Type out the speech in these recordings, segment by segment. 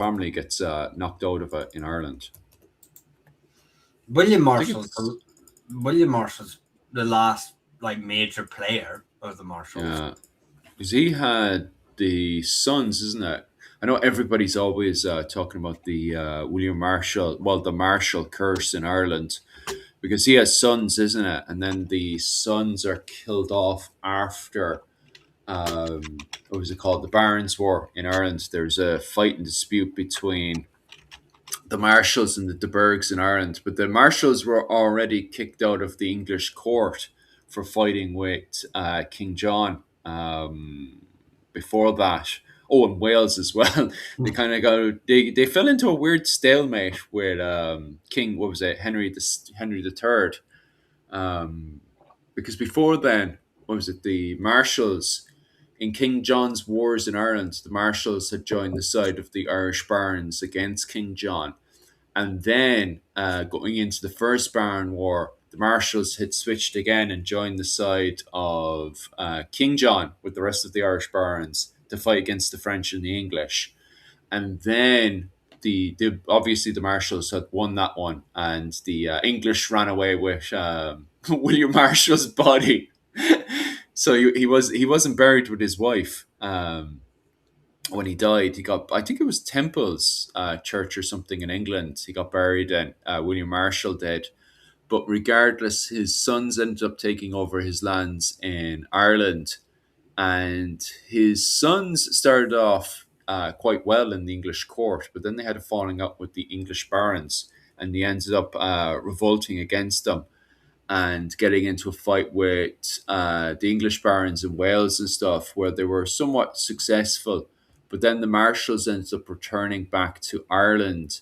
family gets knocked out of it in Ireland. William I think Marshall's it's William Marshall's the last like major player of the Marshalls. because he had the sons, isn't it? I know everybody's always talking about the William Marshall, well, the Marshall curse in Ireland, because he has sons, isn't it? And then the sons are killed off after what was it called? The Barons War in Ireland. There's a fight and dispute between the Marshalls and the De Burghs in Ireland, but the Marshalls were already kicked out of the English court for fighting with King John before that. Oh, and Wales as well. They kind of they fell into a weird stalemate with King. What was it? Henry the Third. Because before then, what was it? The Marshalls in King John's wars in Ireland. The Marshalls had joined the side of the Irish barons against King John, and then going into the First Baron War, the Marshalls had switched again and joined the side of King John with the rest of the Irish barons to fight against the French and the English. And then the obviously the Marshalls had won that one, and the English ran away with William Marshall's body. So he wasn't buried with his wife. When he died, he got, I think it was Temple's church or something in England. He got buried, and William Marshall did. But regardless, his sons ended up taking over his lands in Ireland, and his sons started off quite well in the English court, but then they had a falling out with the English barons, and they ended up revolting against them and getting into a fight with the English barons in Wales and stuff, where they were somewhat successful. But then the Marshalls ended up returning back to Ireland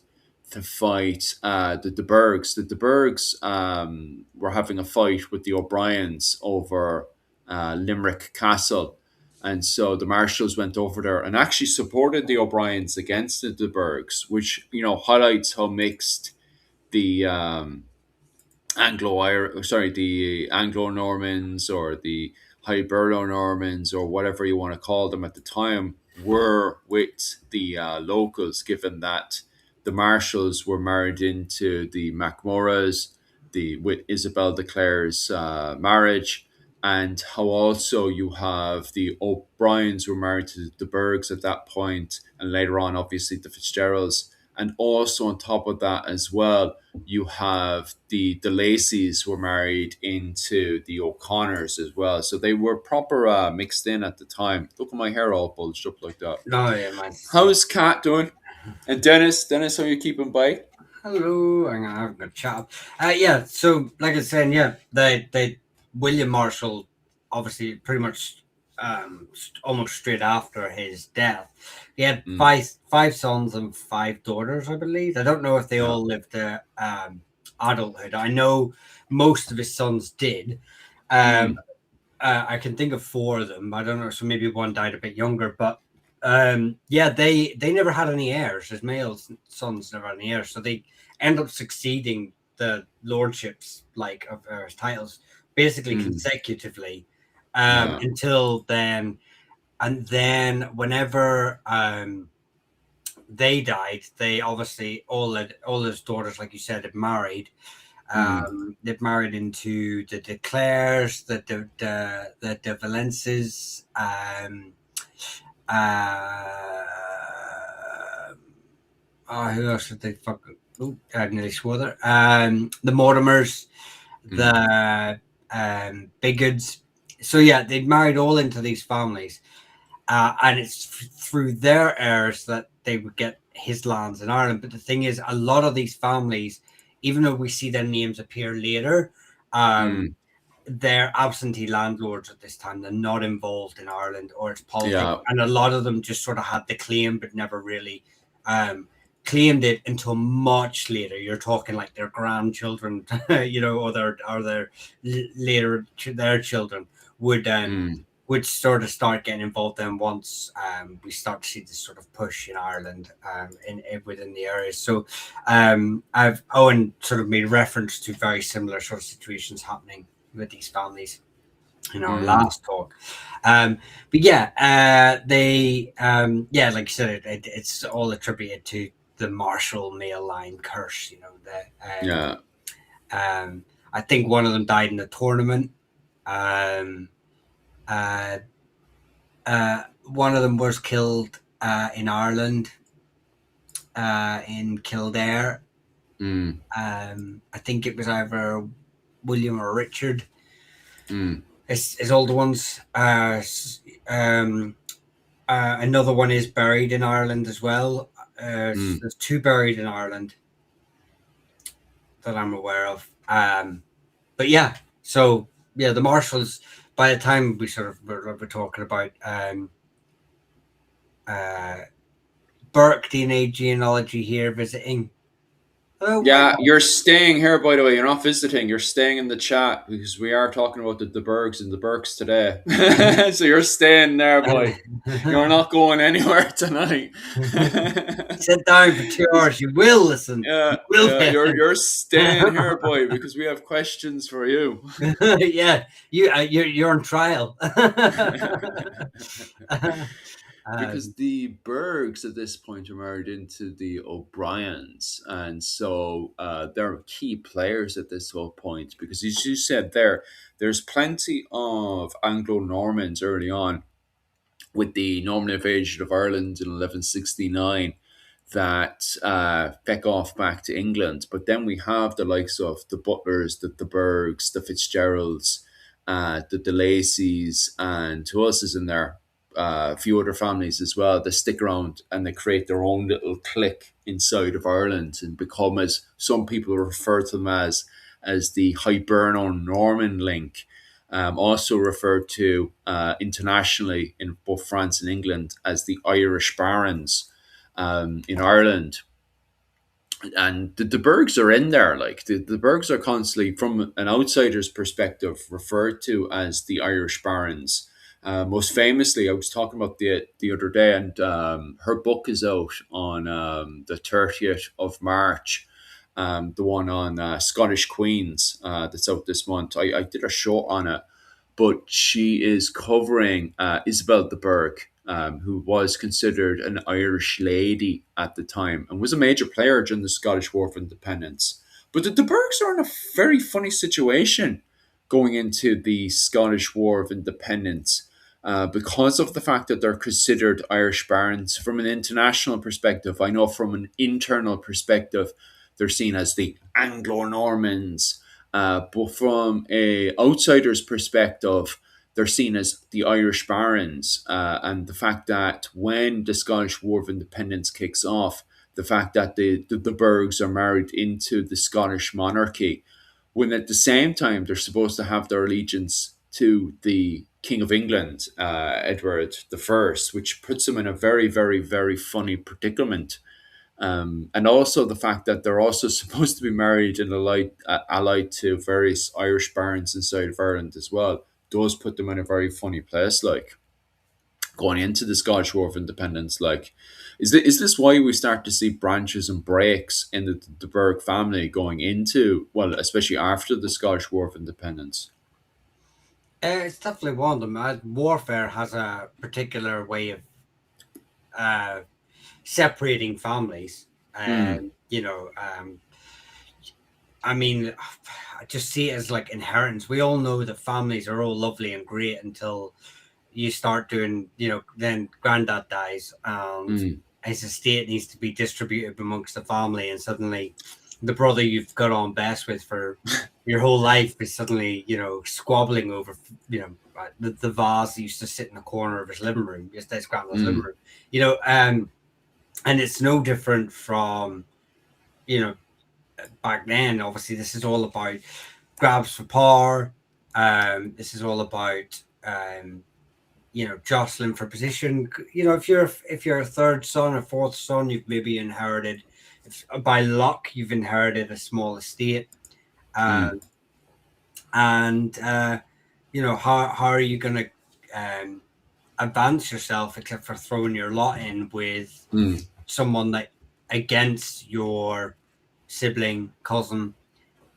to fight the De Burghs. The De Burghs were having a fight with the O'Briens over Limerick Castle. And so the Marshalls went over there and actually supported the O'Briens against the De Burghs, which, highlights how mixed the the Anglo Normans or the Hiberno Normans or whatever you want to call them at the time were with the locals, given that the Marshalls were married into the Macmorras, with Isabel de Clare's marriage, and how also you have the O'Briens were married to the Burghs at that point, and later on, obviously, the Fitzgeralds. And also on top of that as well, you have the Lacey's were married into the O'Connors as well. So they were proper mixed in at the time. Look at my hair all bulged up like that. No, yeah, man. How's Kat doing? And Dennis, how you keeping by? Hello, I'm gonna have a chat. Yeah, so like I was saying, yeah, they William Marshall, obviously, pretty much, almost straight after his death, he had five sons and five daughters, I believe. I don't know if they all lived to adulthood. I know most of his sons did. I can think of four of them. I don't know, so maybe one died a bit younger, but yeah, they never had any heirs. His male sons never had any heirs, so they end up succeeding the lordships, like of his titles, basically consecutively until then. And then whenever they died, they obviously all his daughters, like you said, had married. They've married into the De Clares, the De Valences, who else did they fucking? I nearly swore there. The Mortimers, the Bigoods. So yeah, they married all into these families, and it's through their heirs that they would get his lands in Ireland. But the thing is, a lot of these families, even though we see their names appear later, they're absentee landlords at this time. They're not involved in Ireland or its politics, and a lot of them just sort of had the claim, but never really claimed it until much later. You're talking like their grandchildren, or their later their children would sort of start getting involved then once we start to see this sort of push in Ireland within the area. So Owen sort of made reference to very similar sort of situations happening with these families. in our Mm. last talk. But yeah, yeah, like you said, it's all attributed to the Marshall male line curse. And Yeah. I think one of them died in the tournament. Um, uh, One of them was killed in Ireland, in Kildare. Mm. I think it was either William or Richard. Mm. His older ones. Um, Another one is buried in Ireland as well. Mm. There's two buried in Ireland that I'm aware of. But yeah, so yeah, the Marshalls. By the time we sort of were talking about uh, Burke DNA genealogy here visiting. Oh wait, Yeah, you're staying here, by the way. You're not visiting. You're staying in the chat because we are talking about the Bergs and the Burks today. So you're staying there, boy. You're not going anywhere tonight. sit down for 2 hours. You will listen. Yeah, You will yeah, listen. you're staying here, boy, because we have questions for you. Yeah, you're on trial. Because um, the Bergs at this point are married into the O'Briens, and so they're key players at this whole point. Because as you said there, there's plenty of Anglo Normans early on with the Norman invasion of Ireland in 1169 that feck off back to England. But then we have the likes of the Butlers, the Bergs, the Fitzgeralds, the Lacys, and who else is in there? A few other families as well that stick around and they create their own little clique inside of Ireland and become, as some people refer to them as the Hiberno Norman link, also referred to internationally in both France and England as the Irish Barons in Ireland. And the Bergs are in there. Like the Bergs are constantly, from an outsider's perspective, referred to as the Irish Barons. Most famously, I was talking about the other day, and her book is out on the 30th of March. The one on Scottish Queens that's out this month. I did a show on it, but she is covering Isabel de Burgh, who was considered an Irish lady at the time and was a major player during the Scottish War of Independence. But the de Burghs are in a very funny situation going into the Scottish War of Independence. Because of the fact that they're considered Irish barons from an international perspective. I know from an internal perspective, they're seen as the Anglo Normans, but from a outsider's perspective, they're seen as the Irish Barons, and the fact that when the Scottish War of Independence kicks off, the fact that the Bergs are married into the Scottish monarchy, when at the same time they're supposed to have their allegiance to the King of England, Edward the First, which puts them in a very, very, very funny predicament, and also the fact that they're also supposed to be married and allied to various Irish barons inside of Ireland as well, does put them in a very funny place, like going into the Scottish War of Independence. Like, is this why we start to see branches and breaks in the Burke family going into, well, especially after the Scottish War of Independence? it's definitely one of them. Warfare has a particular way of uh, separating families. Mm, I mean, I just see it as like inheritance. We all know that families are all lovely and great until you start doing, then granddad dies and mm, his estate needs to be distributed amongst the family, and suddenly the brother you've got on best with for your whole life is suddenly, squabbling over, the vase that used to sit in the corner of his living room, just his grandma's living mm, room, and it's no different from, you know, back then. Obviously, this is all about grabs for power. This is all about jostling for position. If you're a third son or fourth son, you've maybe inherited. If by luck you've inherited a small estate, mm, um, and how are you going to um, advance yourself except for throwing your lot in with mm, someone that against your sibling cousin,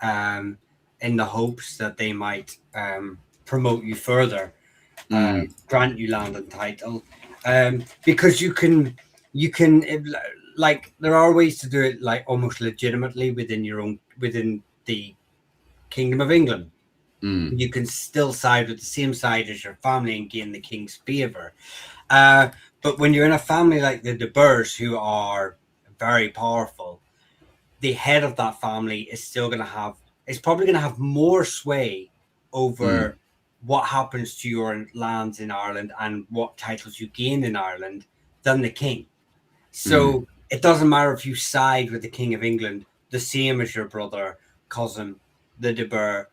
um, in the hopes that they might promote you further, Mm. grant you land and title, because you can like there are ways to do it like almost legitimately within your own within the Kingdom of England. Mm. You can still side with the same side as your family and gain the king's favor. Uh, but when you're in a family like the De Boers, who are very powerful, the head of that family is still going to have, is probably going to have more sway Mm. over what happens to your lands in Ireland and what titles you gain in Ireland than the king. Mm. So it doesn't matter if you side with the King of England, the same as your brother, cousin, the De Boer,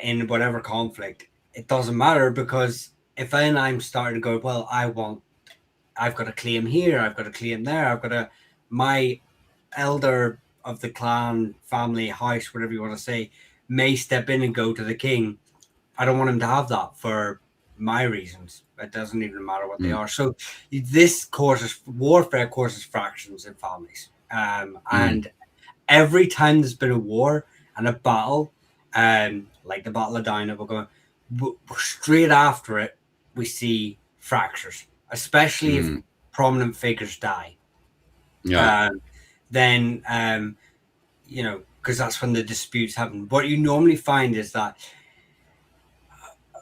in whatever conflict. It doesn't matter because if then I'm starting to go, well, I've got a claim here, I've got a claim there, I've got my elder of the clan, family, house, whatever you want to say, may step in and go to the king. I don't want him to have that for my reasons. It doesn't even matter what they Mm. are. So this causes warfare, causes fractions in families. Mm. And every time there's been a war and a battle, like the Battle of Dinah, we're going straight after it. We see fractures, especially if Mm. prominent figures die. Yeah. Um, then because that's when the disputes happen. What you normally find is that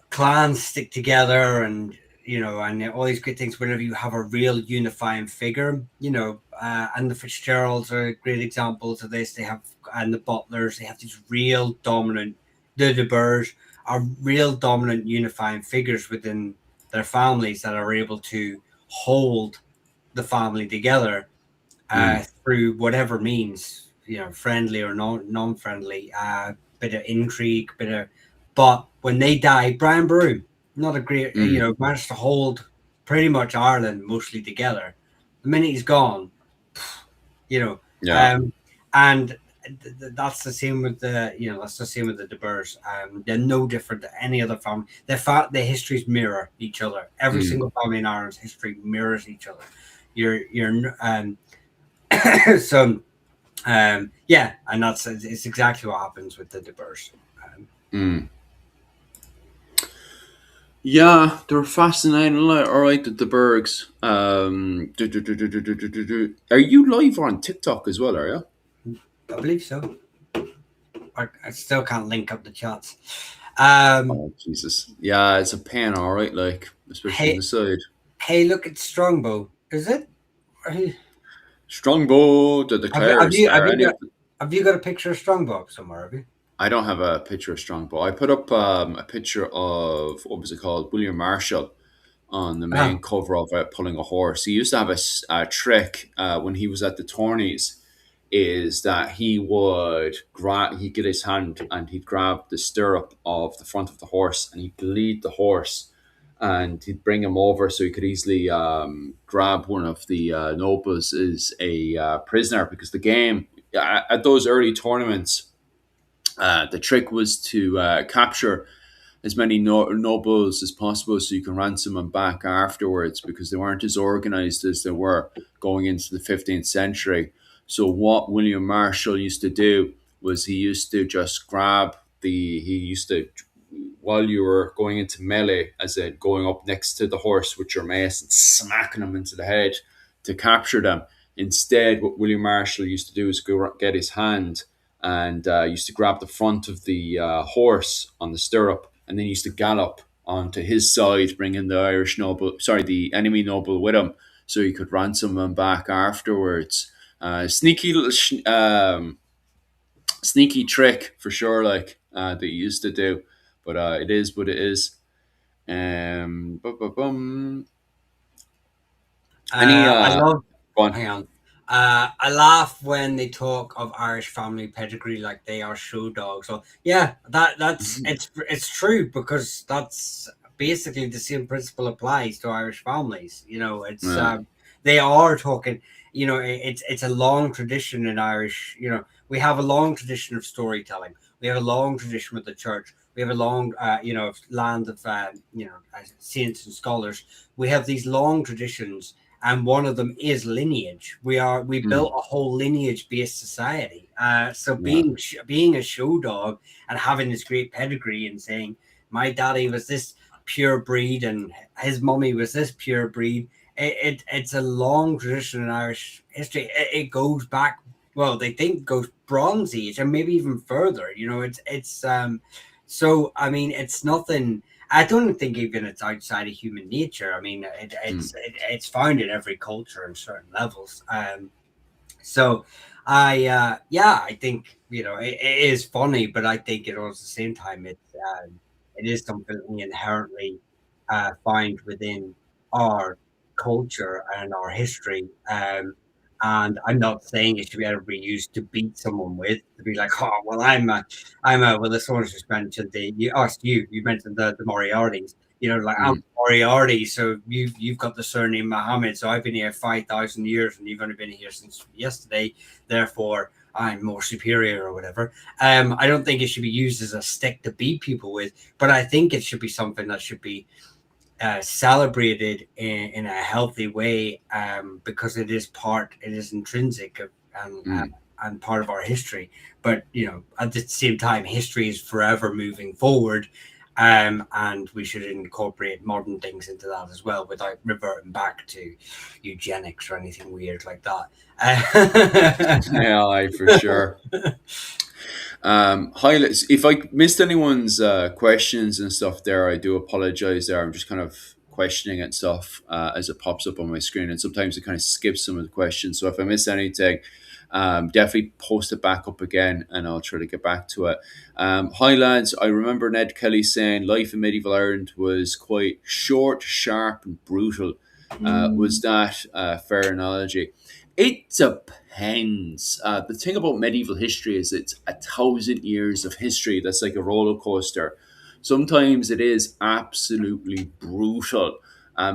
clans stick together and and all these great things whenever you have a real unifying figure, and the Fitzgeralds are great examples of this. They have, and the Butlers, they have these real dominant, the De Boers are real dominant unifying figures within their families that are able to hold the family together, Mm. through whatever means, friendly or non-friendly, bit of intrigue, but when they die, Brian Broom, not a great, Mm. managed to hold pretty much Ireland mostly together. The minute he's gone, you know, Yeah. um, and that's the same with that's the same with the De Boers. They're no different to any other family. Their histories mirror each other. Every Mm. single family in Ireland's history mirrors each other. You're so yeah, and that's it's exactly what happens with the De Boers. Mm. Yeah, they were fascinating. All right, the Bergs. Are you live on TikTok as well? Are you? I believe so. I still can't link up the chats. Um, Oh Jesus! Yeah, it's a pain. All right, like especially in hey, the side. hey, look at Strongbow. Is it? Have Strongbow, the have Declares, you have or you any got of the, have you got a picture of Strongbow somewhere? Have you? I don't have a picture of Strongbow. I put up a picture of what was it called, William Marshall, on the Ah, main cover of Pulling a Horse. He used to have a trick when he was at the tourneys. Is that he would grab, he'd get his hand and he'd grab the stirrup of the front of the horse and he'd lead the horse and he'd bring him over so he could easily grab one of the nobles as a prisoner because the game at those early tournaments, the trick was to capture as many nobles as possible so you can ransom them back afterwards because they weren't as organized as they were going into the 15th century. So what William Marshall used to do was he used to just grab he used to, while you were going into melee, as in going up next to the horse with your mace and smacking them into the head to capture them. Instead, what William Marshall used to do is go get his hand and used to grab the front of the horse on the stirrup and then used to gallop onto his side, bringing the Irish noble, sorry, the enemy noble with him, so he could ransom them back afterwards. Sneaky little, sneaky trick for sure, like that he used to do, but it is what it is. Any I love. Go Hang on. I laugh when they talk of Irish family pedigree like they are show dogs. So yeah, that's it's true because that's basically the same principle applies to Irish families. It's Yeah. they are talking. It's a long tradition in Irish. We have a long tradition of storytelling. We have a long tradition with the church. We have a long, land of saints and scholars. We have these long traditions, and one of them is lineage. We built Mm. a whole lineage based society. So Yeah. being a show dog and having this great pedigree and saying my daddy was this pure breed and his mummy was this pure breed. It's a long tradition in Irish history. It goes back, well, they think it goes Bronze Age and maybe even further. So I mean, it's nothing. I don't think even it's outside of human nature. I mean, mm, it's found in every culture in certain levels. So I think it is funny, but I think at the same time it is something we inherently find within our culture and our history. And I'm not saying it should be ever be used to beat someone with, to be like, oh well, well, this one just mentioned you mentioned the Moriartys. Like I'm mm, Moriarty, so you've got the surname Mohammed, so I've been here 5,000 years, and you've only been here since yesterday. Therefore, I'm more superior or whatever. I don't think it should be used as a stick to beat people with, but I think it should be something that should be celebrated in a healthy way, because it is intrinsic and mm. and part of our history. But at the same time, history is forever moving forward, and we should incorporate modern things into that as well, without reverting back to eugenics or anything weird like that. Yeah, I for sure. Highlights. If I missed anyone's questions and stuff there, I do apologize. There, I'm just kind of questioning it and stuff as it pops up on my screen, and sometimes it kind of skips some of the questions. So if I miss anything, definitely post it back up again, and I'll try to get back to it. Hi lads, I remember Ned Kelly saying life in medieval Ireland was quite short, sharp, and brutal. Was that a fair analogy? It depends. The thing about medieval history is it's 1,000 years of history that's like a roller coaster. Sometimes it is absolutely brutal,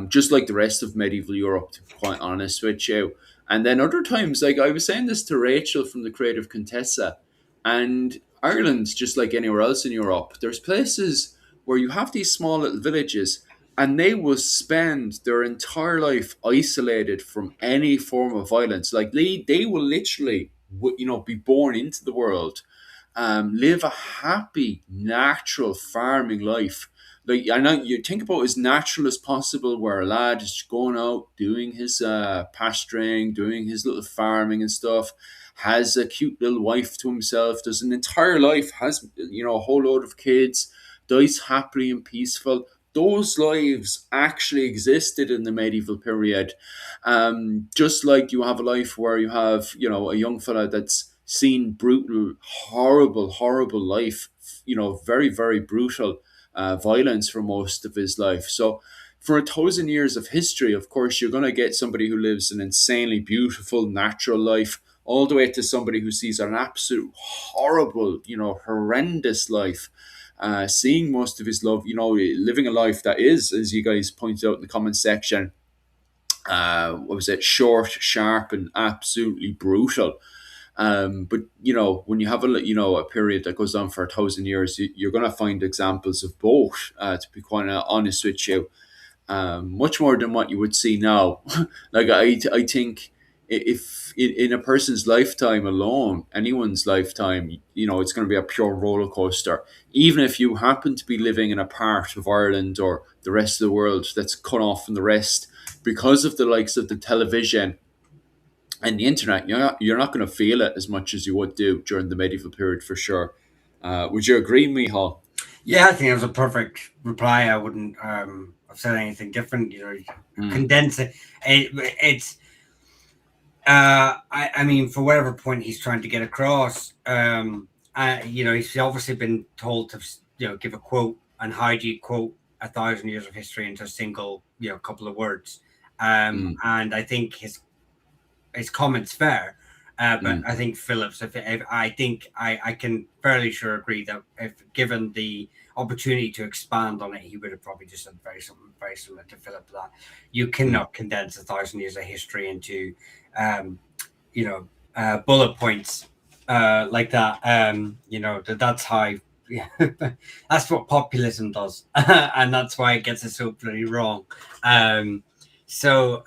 just like the rest of medieval Europe, to be quite honest with you. And then other times, like I was saying this to Rachel from the Creative Contessa, and Ireland, just like anywhere else in Europe, there's places where you have these small little villages and they will spend their entire life isolated from any form of violence. Like they will literally, be born into the world, live a happy, natural farming life. Like I know you think about as natural as possible, where a lad is going out doing his pasturing, doing his little farming and stuff, has a cute little wife to himself, does an entire life, has a whole load of kids, dies happily and peaceful. Those lives actually existed in the medieval period. Just like you have a life where you have, a young fella that's seen brutal, horrible, horrible life, very, very brutal violence for most of his life. So, for 1,000 years of history, of course, you're going to get somebody who lives an insanely beautiful, natural life, all the way to somebody who sees an absolute horrible, horrendous life, seeing most of his love, living a life that is, as you guys pointed out in the comment section, what was it, short, sharp, and absolutely brutal. But when you have a period that goes on for 1,000 years, you're going to find examples of both. To be quite honest with you, much more than what you would see now. Like I think if in a person's lifetime alone, anyone's lifetime, it's going to be a pure roller coaster. Even if you happen to be living in a part of Ireland or the rest of the world that's cut off from the rest because of the likes of the television and the internet, you're not going to feel it as much as you would do during the medieval period for sure. Would you agree, Mihal? Yeah, I think it was a perfect reply. I wouldn't have said anything different. Mm, Condense it. It's I mean, for whatever point he's trying to get across, he's obviously been told to give a quote, and how do you quote 1,000 years of history into a single couple of words? mm, And I think his comments fair. But mm, I think Phillips, if I think I can fairly sure agree that if given the opportunity to expand on it, he would have probably just said something very similar to Philip, that you mm. cannot condense 1,000 years of history into, um, bullet points like that. That's how. Yeah, that's what populism does, and that's why it gets it so bloody wrong. So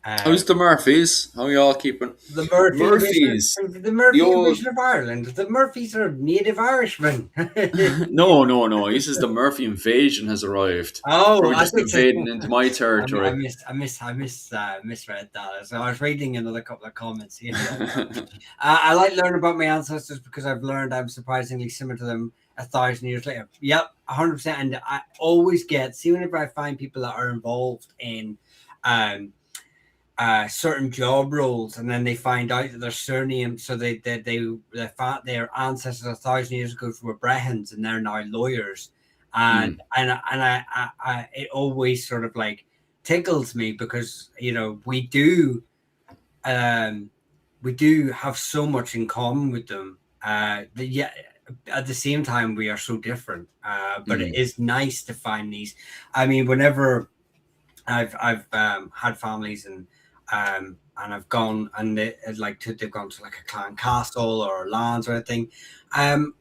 Uh, How's the Murphys? How y'all keeping? the Murphy invasion, Murphys, the the Murphy old. invasion of Ireland. The Murphys are native Irishmen. No, no, no. He says the Murphy invasion has arrived. Oh, Probably I just think invading into my territory. misread that. So I was reading another couple of comments here. I like learning about my ancestors because I've learned I'm surprisingly similar to them 1,000 years later. Yep, 100%. And I always see whenever I find people that are involved in um, certain job roles, and then they find out that their surname, so their ancestors 1,000 years ago were Brehons, and they're now lawyers, Mm, it always sort of like tickles me because um, we do have so much in common with them. Yeah, at the same time we are so different. But it mm, is nice to find these. I mean, whenever I've had families and I've gone and they've gone to like a clan castle or lands or anything. Um,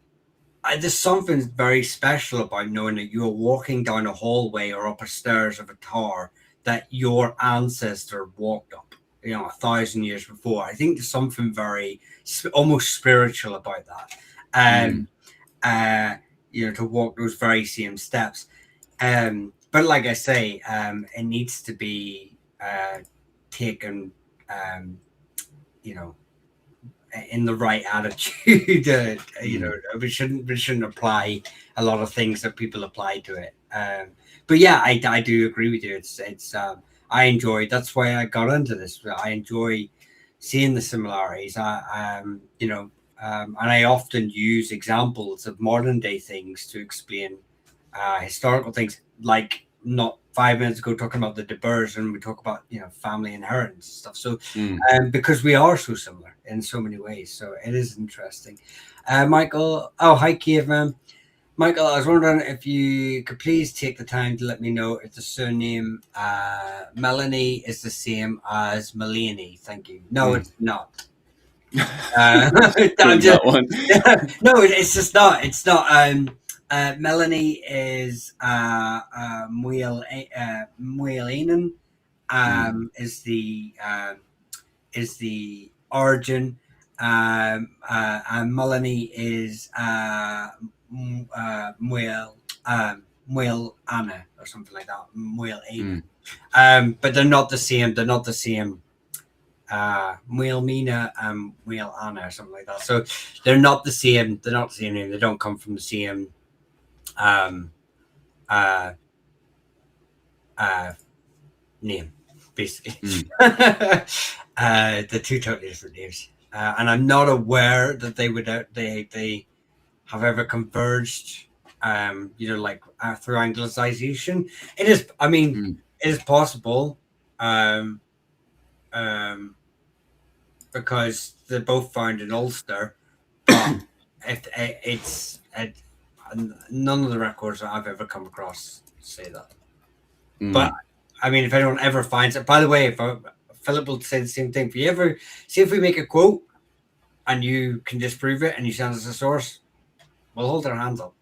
there's something very special about knowing that you're walking down a hallway or up a stairs of a tower that your ancestor walked up, 1,000 years before. I think there's something very almost spiritual about that. mm, Um, to walk those very same steps. But like I say, it needs to be taken, um, you know, in the right attitude. mm, We shouldn't apply a lot of things that people apply to it. But yeah, I do agree with you. I enjoy. That's why I got into this. I enjoy seeing the similarities. And I often use examples of modern day things to explain historical things, like not 5 minutes ago talking about the De Boers, and we talk about family inheritance and stuff. So mm. because we are so similar in so many ways, so it is interesting. Michael, oh hi caveman. Michael, I was wondering if you could please take the time to let me know if the surname Melanie is the same as Melanie. Thank you. No, Mm. it's not. I'm Doing just that one. no, it's just not. It's not. Melanie is Muelainen, Mm, is the origin. And Melanie is Muel Anna or something like that. Muel Aina. mm, But they're not the same. They're not the same. Muel Mina and Muel Anna or something like that. So they're not the same. They're not the same name. They don't come from the same um, uh, uh, name, basically. mm, The two totally different names. And I'm not aware that they have ever converged. Through Anglicization. It is. I mean, mm, it is possible. Um, um, because they're both found in Ulster, but it, it, it's it, none of the records that I've ever come across say that. But mm. I mean, if anyone ever finds it, by the way, Philip will say the same thing. If you ever see if we make a quote and you can disprove it and you send us a source, we'll hold our hands up.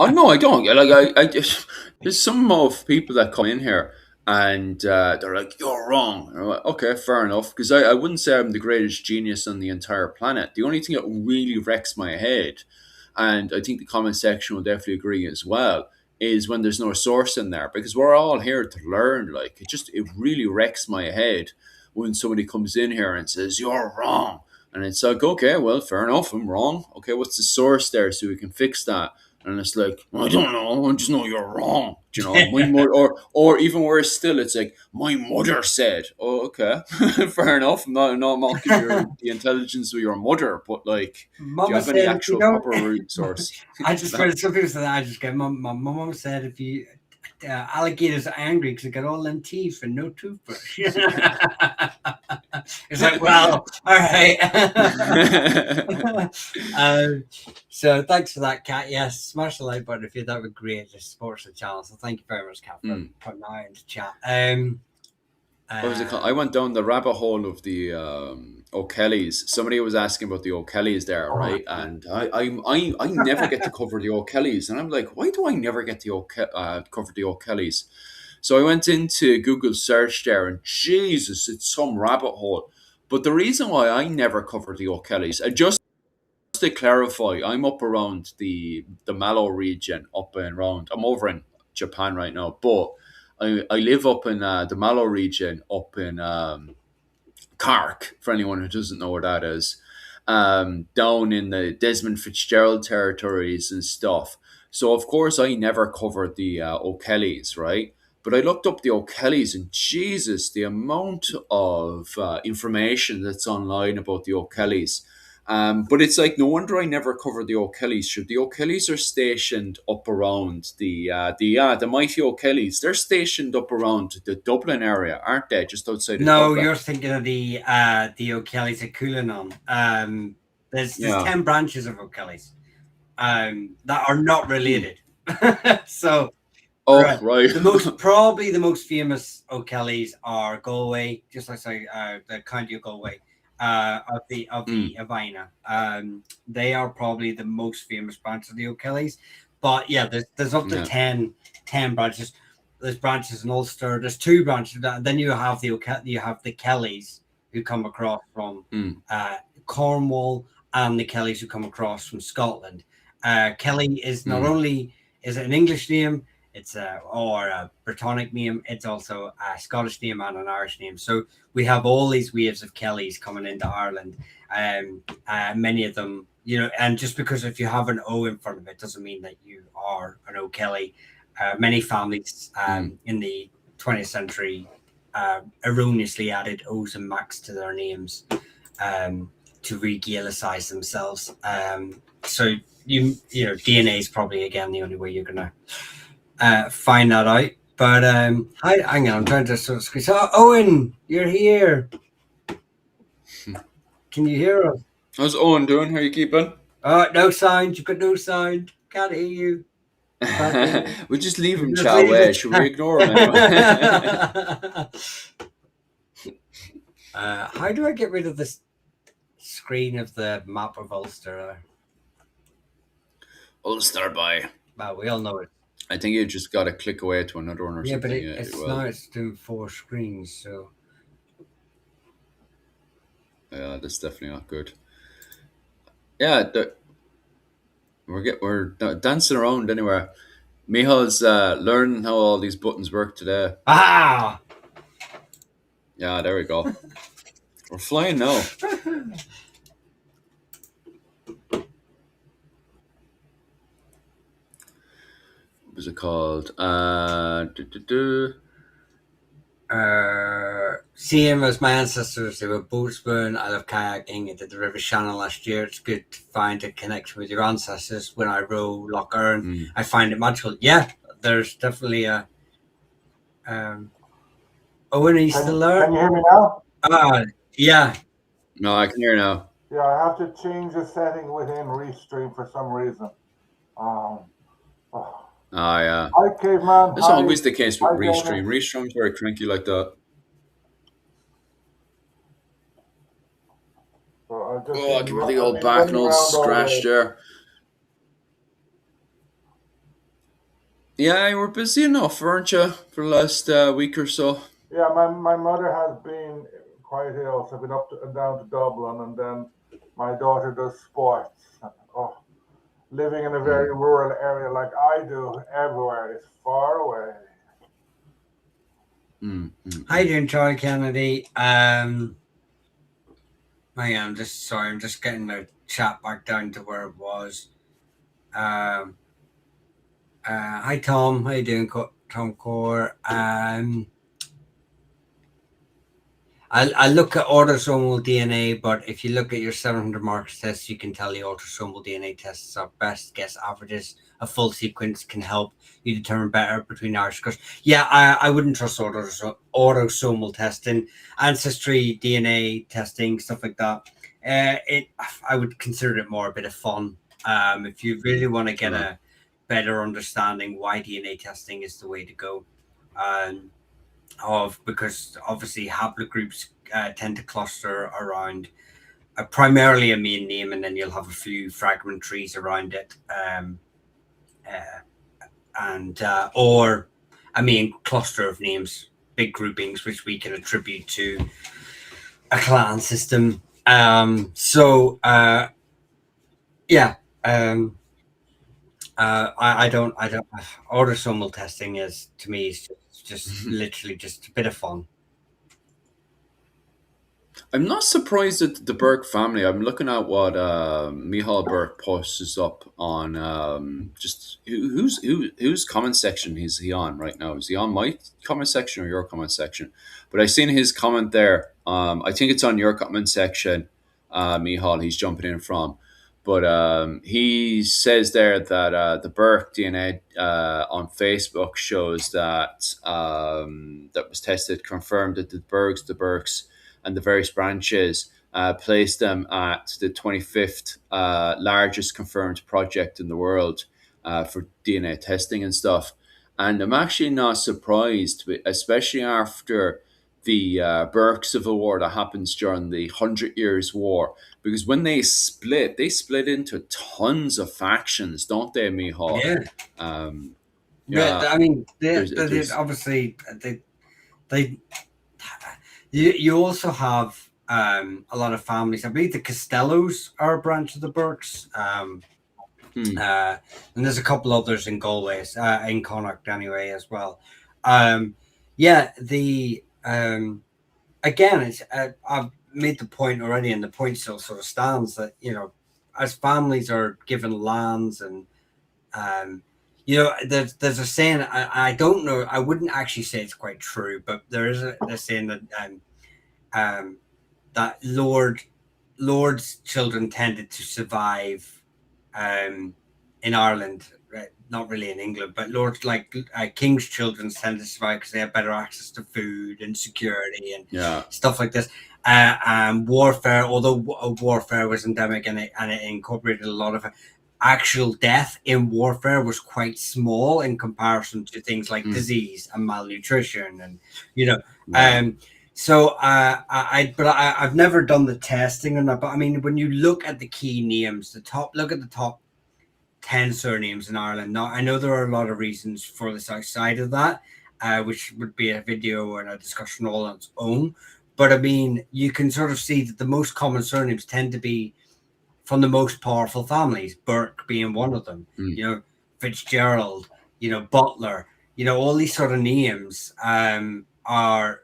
Oh no, I don't. I just there's some of people that come in here and they're like, "You're wrong." And I'm like, okay, fair enough. Because I wouldn't say I'm the greatest genius on the entire planet. The only thing that really wrecks my head, and I think the comment section will definitely agree as well, is when there's no source in there. Because we're all here to learn. Like it really wrecks my head when somebody comes in here and says, "You're wrong." And it's like, okay, well, fair enough, I'm wrong. Okay, what's the source there so we can fix that? And it's like, I don't know, I just know you're wrong. Do you know, my mother, or even worse still, it's like my mother said. Oh, okay, fair enough. I'm not mocking the intelligence of your mother, but like, do you Mama have any said if you actual don't, proper root source I to just that? read some people said I just get my mom said if you alligators are angry because they got all them teeth and no toothbrush. It's like, well, all right. um, so thanks for that, Kat. Yes, smash the like button if you that would great. Just supports the channel. So thank you very much, Kat, for Mm. putting that into chat. What was it called? Uh, I went down the rabbit hole of the O'Kellys. Somebody was asking about the O'Kellys there, oh, right? And I never get to cover the O'Kellys, and I'm like, why do I never get to cover the O'Kellys? So I went into Google search there, and Jesus, it's some rabbit hole. But the reason why I never covered the O'Kellys, just to clarify, I'm up around the Mallow region, up and around. I'm over in Japan right now, but I live up in the Mallow region, up in Cork, for anyone who doesn't know where that is, down in the Desmond Fitzgerald territories and stuff. So, of course, I never covered the O'Kellys, right? But I looked up the O'Kellys, and Jesus, the amount of information that's online about the O'Kellys. But it's like no wonder I never covered the O'Kellys. Sure, the O'Kellys are stationed up around the mighty O'Kellys. They're stationed up around the Dublin area, aren't they? Just outside of No, Dublin. you're thinking of the O'Kellys at Culinon. There's Yeah. 10 branches of O'Kellys that are not Hmm. related. So Oh, right. right. Probably the most famous O'Kellys are Galway, just like say the county of Galway, of the Mm, Avina. They are probably the most famous branch of the O'Kellys. But yeah, there's up to yeah. 10 branches. There's branches in Ulster. There's two branches. Then you have the Kellys who come across from Mm, Cornwall, and the Kellys who come across from Scotland. Kelly is not mm, only is it an English name, it's a Brittonic name. It's also a Scottish name and an Irish name. So we have all these waves of Kellys coming into Ireland. Many of them, and just because if you have an O in front of it doesn't mean that you are an O'Kelly. Many families mm, in the 20th century erroneously added O's and Macs to their names to re-Gaelicize themselves. So DNA is probably again the only way you're gonna find that out. But hang on, I'm trying to sort of squeeze. Oh, Owen, you're here. Can you hear us? how's Owen doing? How you keeping? No sound. You've got no sound. Can't hear you. Can't hear you. We just leave him Just chat leave away. it. Should we ignore him anyway? How do I get rid of this screen of the map of Ulster? Ulster by. Well, we all know it. I think you just got to click away to another one or Yeah, but something. Yeah, it's now well, it's doing 4 screens. So yeah, that's definitely not good. Yeah, we're dancing around anyway. Mihal's learning how all these buttons work today. ah. Yeah, there we go. We're flying now. What was it called? Same as my ancestors, they were boatsmen. I love kayaking. I did the River Shannon last year. It's good to find a connection with your ancestors. When I row Loch Earn, Mm. I find it magical. Yeah, there's definitely a. Um, Owen, are you still Can there? you hear me now? Yeah. No, I can hear now. Yeah, I have to change the setting within Restream for some reason. Um, oh. Ah, yeah. Hi, Caveman. That's always the case with Hi, Dennis. Restream. Restream's very cranky like that. So I've just Oh, give her the I've old been back and running old around all scratch day. there. Yeah, you were busy enough, weren't you, for the last week or so? Yeah, my mother has been quite ill, so I've been up and down to Dublin, and then my daughter does sports. Oh, living in a very Mm, rural area like I do, everywhere is far away. mm, mm, How you mm. doing, Charlie Kennedy? Hang on, I'm just sorry. I'm just getting the chat back down to where it was. Um, Hi, Tom. How you doing, Tom Core? I look at autosomal DNA, but if you look at your 700 marks test, you can tell the autosomal DNA tests are best guess averages. A full sequence can help you determine better between Irish scores. Yeah, I wouldn't trust autosomal testing, ancestry DNA testing, stuff like that. I would consider it more a bit of fun. If you really want to get Sure. a better understanding why DNA testing is the way to go. Um, because obviously haplogroups tend to cluster around primarily a main name, and then you'll have a few fragment trees around it, uh, and or I mean, cluster of names, big groupings, which we can attribute to a clan system. Yeah. Um, I don't. Autosomal testing is to me is just literally just a bit of fun. I'm not surprised at the Burke family. I'm looking at what Michal Burke posts up on just whose comment section is he on right now? Is he on my comment section or your comment section? But I seen his comment there. I think it's on your comment section, Michal. He's jumping in from. But he says there that the Burke DNA on Facebook shows that that was tested confirmed that the Burkes and the various branches placed them at the 25th largest confirmed project in the world for DNA testing and stuff. And I'm actually not surprised, especially after the Burke Civil War that happens during the Hundred Years' War, because when they split into tons of factions, don't they, Mihal? Yeah. Um, But yeah, I mean, they there's obviously they you also have a lot of families. I believe the Costellos are a branch of the Burkes. hmm, And there's a couple others in Galway, in Connacht anyway as well. Um, yeah, the again, it's I've made the point already, and the point still sort of stands that as families are given lands and um, there's a saying I don't know, I wouldn't actually say it's quite true, but there is a saying that um, that Lord's children tended to survive um, in Ireland, right? Not really in England, but Lord's like King's children tended to survive because they had better access to food and security and yeah, stuff like this. Warfare, although warfare was endemic and it incorporated a lot of actual death in warfare was quite small in comparison to things like hmm, disease and malnutrition and you know yeah, um so I've never done the testing on that. But I mean, when you look at the key names, look at the top 10 surnames in Ireland. Now I know there are a lot of reasons for this outside of that, which would be a video and a discussion all on its own. But I mean, you can sort of see that the most common surnames tend to be from the most powerful families, Burke being one of them, hmm, Fitzgerald, Butler, all these sort of names are,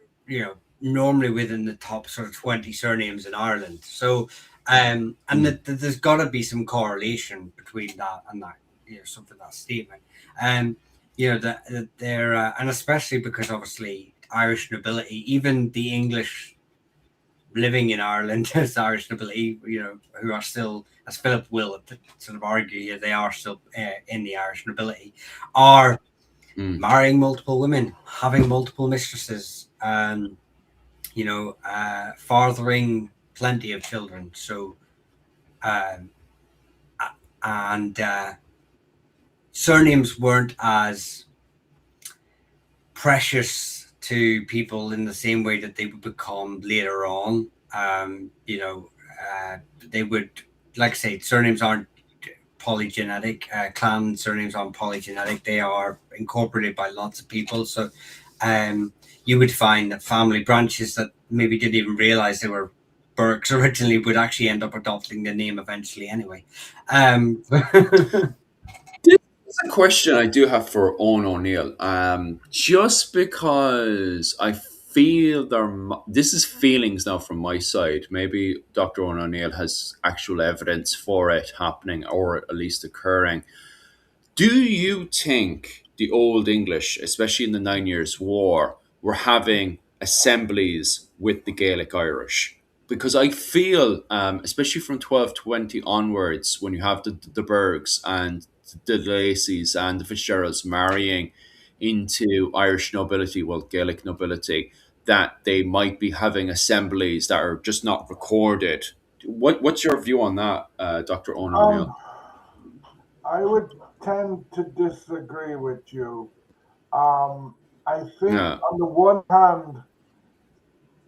normally within the top sort of 20 surnames in Ireland. So, and hmm. there's got to be some correlation between that and that, something that statement. Um, that they're, and especially because obviously Irish nobility, even the English living in Ireland as Irish nobility, who are still, as Philip will sort of argue here, they are still in the Irish nobility, are Mm. marrying multiple women, having multiple mistresses, fathering plenty of children. So, um, and surnames weren't as precious to people in the same way that they would become later on. They would, like I say, surnames aren't polygenetic. Clan surnames aren't polygenetic. They are incorporated by lots of people. So you would find that family branches that maybe didn't even realize they were Burkes originally would actually end up adopting the name eventually anyway. This is a question I do have for Owen O'Neill. Just because I feel this is feelings now from my side. Maybe Dr. Owen O'Neill has actual evidence for it happening or at least occurring. Do you think the Old English, especially in the Nine Years' War, were having assemblies with the Gaelic Irish? Because I feel, especially from 1220 onwards, when you have the Bergs and the Lacys and the Fitzgeralds marrying into Irish nobility, well, Gaelic nobility, that they might be having assemblies that are just not recorded. What's your view on that, Dr. Owen Um, O'Neill? I would tend to disagree with you. Um, I think Yeah. on the one hand,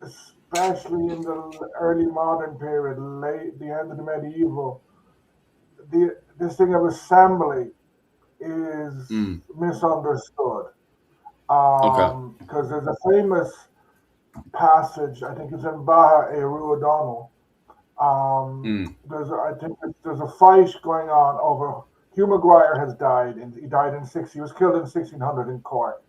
especially in the early modern period, late the end of the medieval, this thing of assembly is Mm, misunderstood. Okay. Because there's a famous passage, I think it's in Baha Eru O'Donnell. Mm. I think there's a fight going on over Hugh Maguire has died, and he died in he was killed in 1600 in Cork,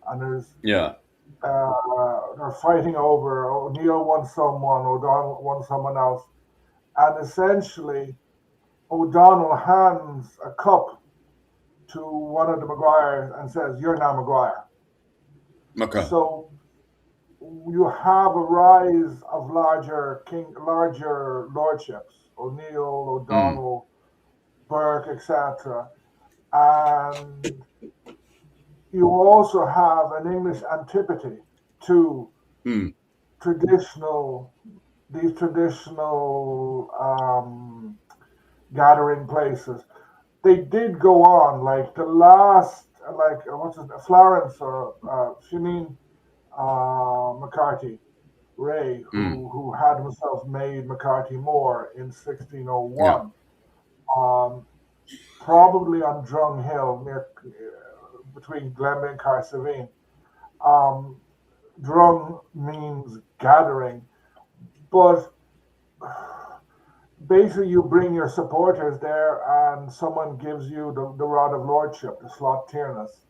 and Yeah. they're fighting over O'Neill won someone, O'Donnell won someone else, and essentially O'Donnell hands a cup to one of the Maguires and says, "You're now Maguire." Okay. So you have a rise of larger lordships, O'Neill, Mm. O'Donnell, Burke, etc. And you also have an English antipathy to Mm. traditional traditional gathering places. They did go on like the last, like what's it, Florence or Shimeen McCarthy Ray, Mm. who had himself made McCarthy Moore in Yeah. 1601, um, probably on Drung Hill near between Glenby and Carsavine. Um, Drung means gathering, but basically you bring your supporters there and someone gives you the rod of lordship, the slot tyrannus.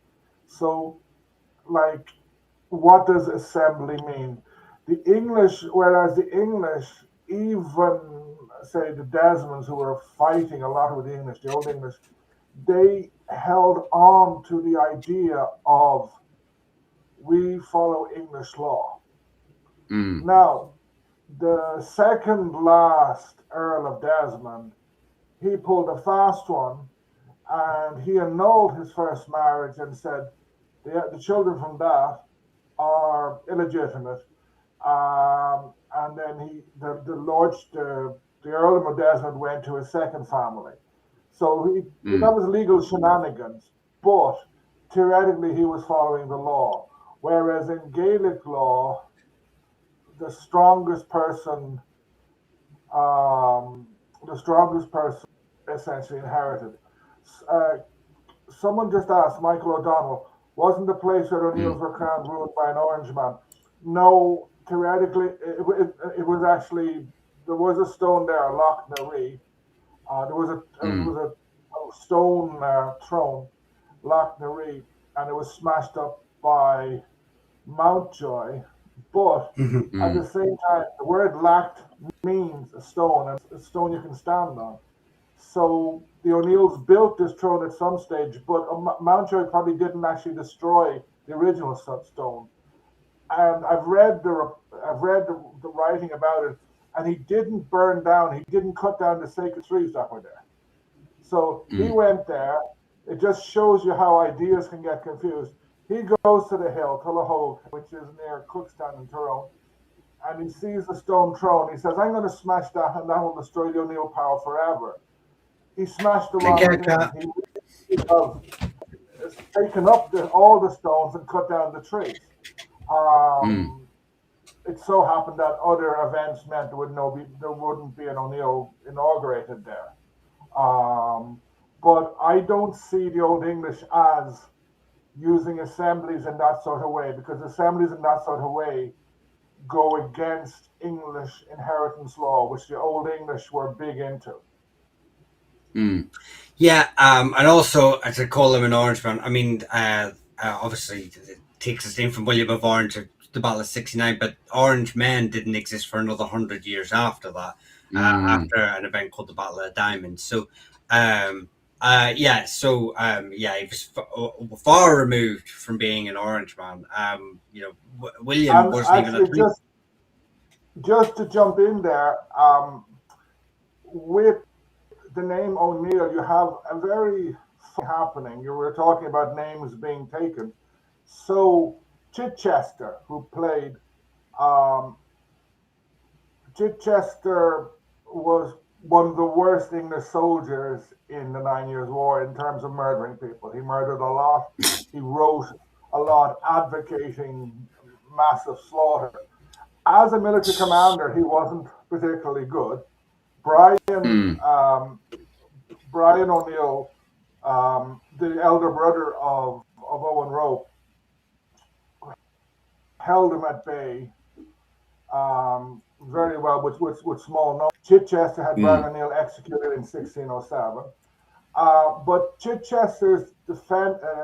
So, like, what does assembly mean? Whereas the English, even say the Desmonds who were fighting a lot with the English, the Old English, they held on to the idea of we follow English law. Mm. Now, the second last Earl of Desmond, he pulled a fast one and he annulled his first marriage and said the children from that are illegitimate. And then the Earl of Desmond went to his second family. So that Mm. was legal shenanigans, but theoretically he was following the law. Whereas in Gaelic law, the strongest person, um, the strongest person essentially inherited. Uh, Someone just asked Michael O'Donnell, wasn't the place where Mm. O'Neills were crowned ruled by an orange man? No, theoretically, it was actually there was a stone there, Loch Nari. There Mm. was a stone throne, Loch Nari, and it was smashed up by Mountjoy. But Mhm. at the Mm. same time, the word lacked means a stone, and a stone you can stand on. So the O'Neills built this throne at some stage, but Mountjoy probably didn't actually destroy the original stone. And I've read the writing about it, and he didn't burn down, he didn't cut down the sacred trees that were there. So he Mm. went there. It just shows you how ideas can get confused. He goes to the hill, Tullahoe, which is near Cookstown in Tyrone, and he sees the stone throne. He says, "I'm going to smash that, and that will destroy the O'Neill power forever." He smashed the Take wrong care, thing. Kat. He should have taken up all the stones and cut down the trees. Mm. Um, it so happened that other events meant there wouldn't be an O'Neill inaugurated there. Um, but I don't see the Old English as using assemblies in that sort of way because assemblies in that sort of way go against English inheritance law, which the Old English were big into. Mm. Yeah, and also as I call him an Orange Man, I mean, obviously it takes its name from William of Orange at the Battle of '69, but Orange Men didn't exist for another 100 years after that, Mm. after an event called the Battle of Diamonds. So, yeah, he was far removed from being an Orange Man. William And wasn't even a actually, thing. just to jump in there, with the name O'Neill, you have a very happening. You were talking about names being taken. So Chichester, who played um, Chichester, was one of the worst English soldiers in the 9 Years' War in terms of murdering people. He murdered a lot. He wrote a lot advocating massive slaughter. As a military commander, he wasn't particularly good. Brian Mm. um, Brian O'Neill, the elder brother of Owen Rope, held him at bay very well with small numbers. Chichester had Brian Mm, O'Neill executed in 1607. But Chichester's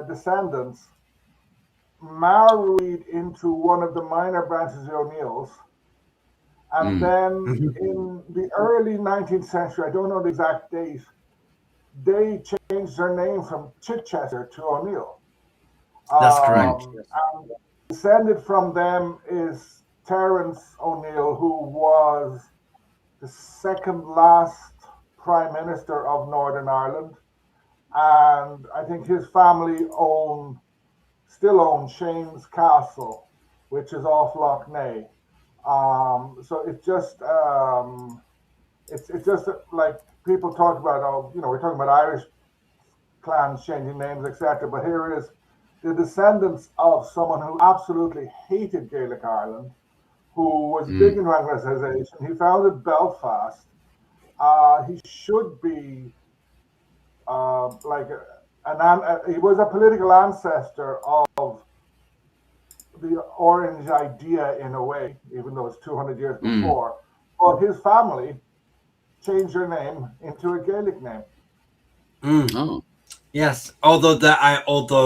descendants married into one of the minor branches of the O'Neills. And mm, then Mhm. in the early 19th century, I don't know the exact date, they changed their name from Chichester to O'Neill. That's correct. mm, Yes. And descended from them is Terence O'Neill, who was the second last Prime Minister of Northern Ireland. And I think his family still own Shane's Castle, which is off Lough Neagh. So it's just like people talk about. Oh, we're talking about Irish clans changing names, etc. But here is the descendants of someone who absolutely hated Gaelic Ireland, who was big mm. in Anglicization. He founded Belfast. He should be like he was a political ancestor of the Orange idea in a way, even though it's 200 years Mm. before. But his family changed their name into a Gaelic name. Mm. Oh. Yes, although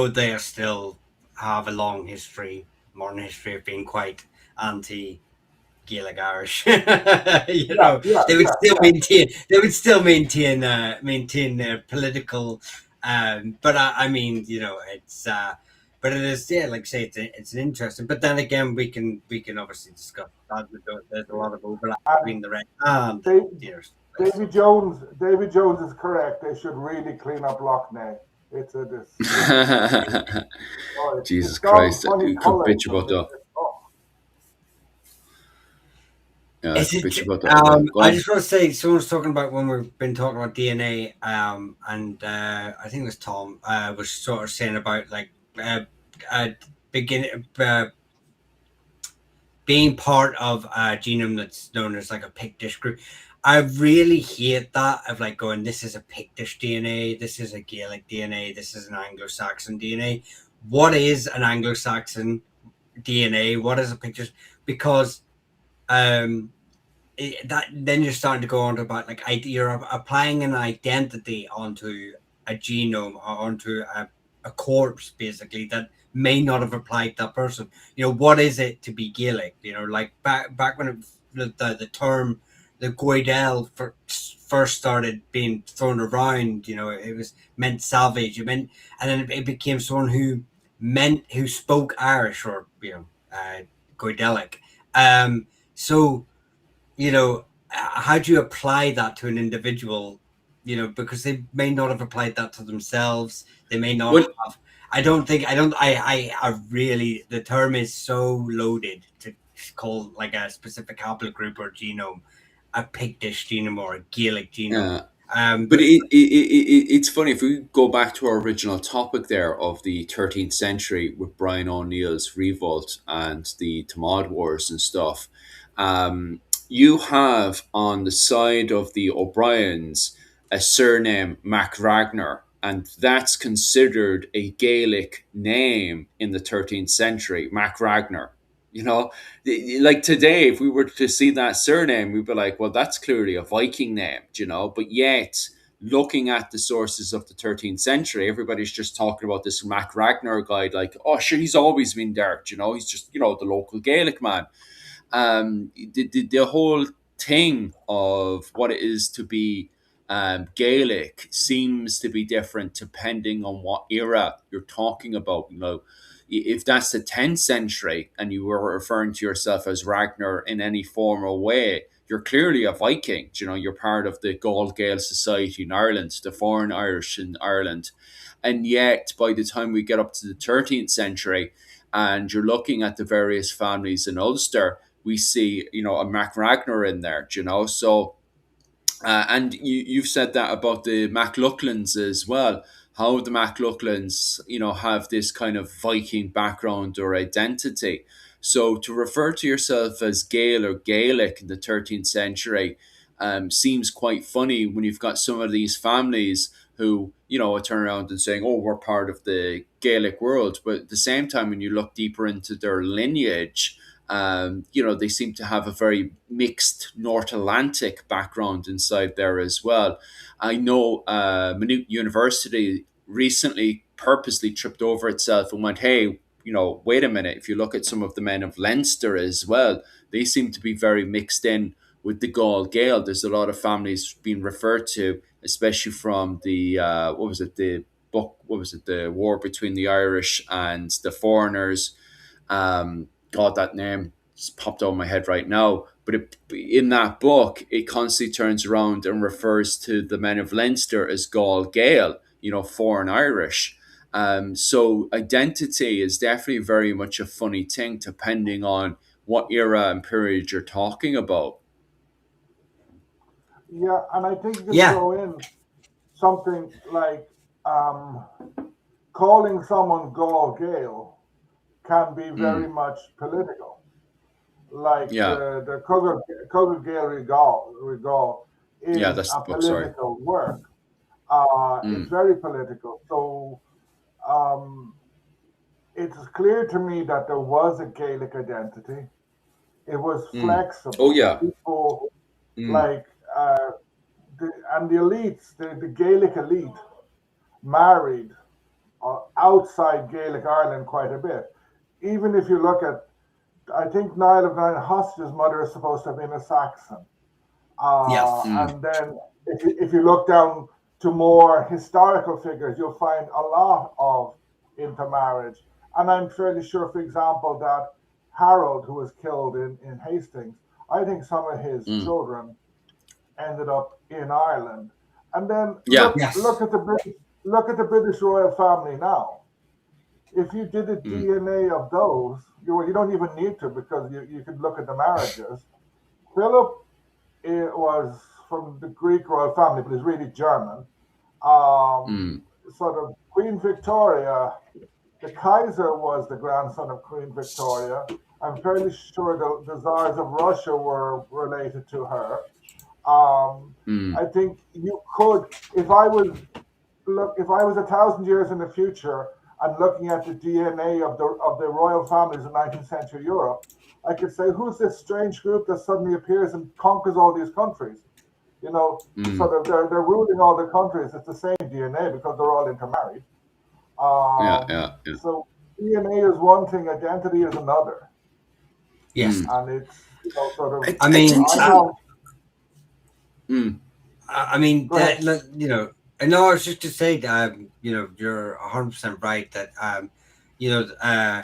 they are still have a long history, modern history of being quite anti Gaelic Irish. Yeah, yeah, They would yeah, still yeah. maintain their political. But I mean, but it is, yeah, like I say, it's an interesting. But then again, we can obviously discuss that. There's a lot of overlap And between the red and they, the Irish. Davy Jones is correct. They should really clean up Lough Neagh. It's a it's Jesus gone Christ. funny You could colours. bitch about that. Oh, Yeah, I Is could it? bitch about that a while. Go I on. just want to say, someone's talking about when we've been talking about DNA, and I think it was Tom, was sort of saying about like uh, begin being part of a genome that's known as like a Pictish group. I really hate that of like going, this is a Pictish DNA, this is a Gaelic DNA, this is an Anglo-Saxon DNA. What is an Anglo-Saxon DNA? What is a Pictish? Because um that then you're starting to go on to about like you're applying an identity onto a genome or onto a corpse basically that may not have applied to that person. What is it to be Gaelic? Like back when the term the Goidel first started being thrown around. It was meant savage. It meant, and then it became someone who spoke Irish or Goidelic. So how do you apply that to an individual? Because they may not have applied that to themselves. They may not Well, have. I don't think. I don't. I really. The term is so loaded to call like a specific haplogroup or genome a Pictish genome or a Gaelic genome. yeah. But But it's funny if we go back to our original topic there of the 13th century with Brian O'Neill's revolt and the Tamad Wars and stuff. Um, you have on the side of the O'Briens a surname Mac Ragnar, and that's considered a Gaelic name in the 13th century, Mac Ragnar. You know, like today, if we were to see that surname, we'd be like, well, that's clearly a Viking name, but yet, looking at the sources of the 13th century, everybody's just talking about this Mac Ragnar guy, like, oh, sure, he's always been there, he's just, the local Gaelic man. The whole thing of what it is to be Gaelic seems to be different depending on what era you're talking about. If that's the 10th century and you were referring to yourself as Ragnar in any formal way, you're clearly a Viking. You're part of the Gaul Gael Society in Ireland, the foreign Irish in Ireland. And yet, by the time we get up to the 13th century and you're looking at the various families in Ulster, we see, a Mac Ragnar in there, So, and you've said that about the MacLucklans as well. How the MacLucklans, have this kind of Viking background or identity. So to refer to yourself as Gael or Gaelic in the 13th century seems quite funny when you've got some of these families who, turn around and saying, "Oh, we're part of the Gaelic world," but at the same time, when you look deeper into their lineage, they seem to have a very mixed North Atlantic background inside there as well. I know Maynooth University recently purposely tripped over itself and went, "Hey, wait a minute. If you look at some of the men of Leinster as well, they seem to be very mixed in with the Gaul Gael. There's a lot of families being referred to, especially from the what was it, the book, what was it, the war between the Irish and the foreigners. God, that name just popped out of my head right now. But in that book, it constantly turns around and refers to the men of Leinster as Gaul Gael, foreign Irish. So identity is definitely very much a funny thing, depending on what era and period you're talking about. Yeah, and I think you can Yeah, throw in something like calling someone Gaul Gael can be very Mm, much political. Like yeah, the Cogur Gael Regal yeah, is that's a the book. Sorry. political work. It's Mm, very political. So um, it's clear to me that there was a Gaelic identity. It was mm. Oh flexible. yeah. People Mm, like and the elites, the Gaelic elite, married outside Gaelic Ireland quite a bit. Even if you look at, I think Niall of Nine Hostage's mother is supposed to have been a Saxon. yes, mm, And then if you look down to more historical figures, you'll find a lot of intermarriage. And I'm fairly sure, for example, that Harold, who was killed in Hastings, I think some of his mm. children ended up in Ireland. And then Yeah. yes, look at the British royal family now. If you did a Mm, DNA of those, you don't even need to because you could look at the marriages. Philip was from the Greek royal family, but he's really German. mm, Sort of Queen Victoria, the Kaiser was the grandson of Queen Victoria. I'm fairly sure the Tsars of Russia were related to her. Um, mm, I think you could, if I was if I was 1,000 years in the future and looking at the DNA of the royal families of 19th century Europe, I could say, who's this strange group that suddenly appears and conquers all these countries? mm. Sort of they're ruling all the countries. It's the same DNA because they're all intermarried. Yeah, yeah, yeah. So DNA is one thing, identity is another, yes. Mm. and it's sort of I mean, I have. Mm, I mean Go ahead. that I know. I was just to say, you're 100% right that you know,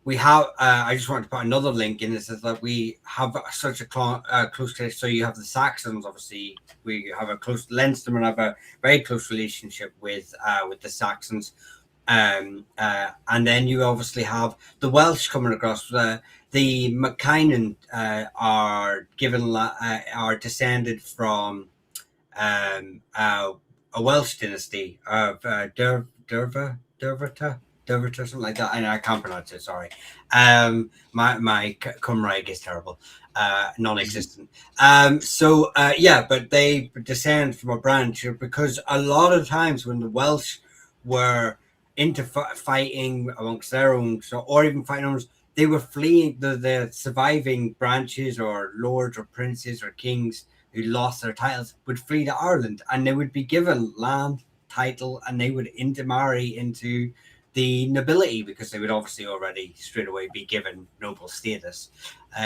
we have. I just want to put another link in. This is that we have such a close connection. So you have the Saxons, obviously. We have a close Leinstermen have a very close relationship with the Saxons. And then you obviously have the Welsh coming across. The McKinnon are descended from a Welsh dynasty of Dervata, something like that. I can't pronounce it. Sorry. My Cymraeg is terrible, non-existent. Yeah, but they descend from a branch because a lot of times when the Welsh were into fighting amongst their own, or even fighting others, they were fleeing the surviving branches or lords or princes or kings who lost their titles would flee to Ireland and they would be given land, title, and they would intermarry into the nobility because they would obviously already straight away be given noble status.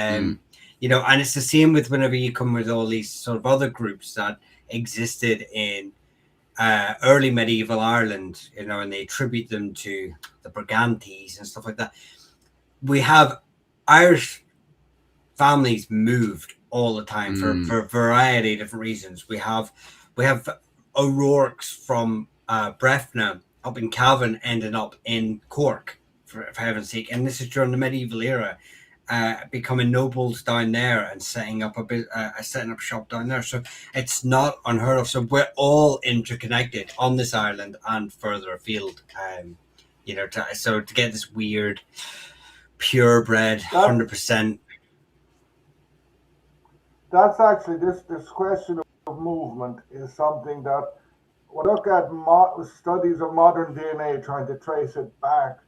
mm, Um, and it's the same with whenever you come with all these sort of other groups that existed in early medieval Ireland, and they attribute them to the Brigantes and stuff like that. We have Irish families moved all the time for mm, a variety of different reasons. We have O'Rourke's from Breffna up in Cavan ended up in Cork for heaven's sake, and this is during the medieval era. Becoming nobles down there and setting up shop down there. So it's not unheard of. So we're all interconnected on this island and further afield. To get this weird, purebred, That's 100%. that's actually this question of movement is something that when I look at studies of modern DNA trying to trace it back,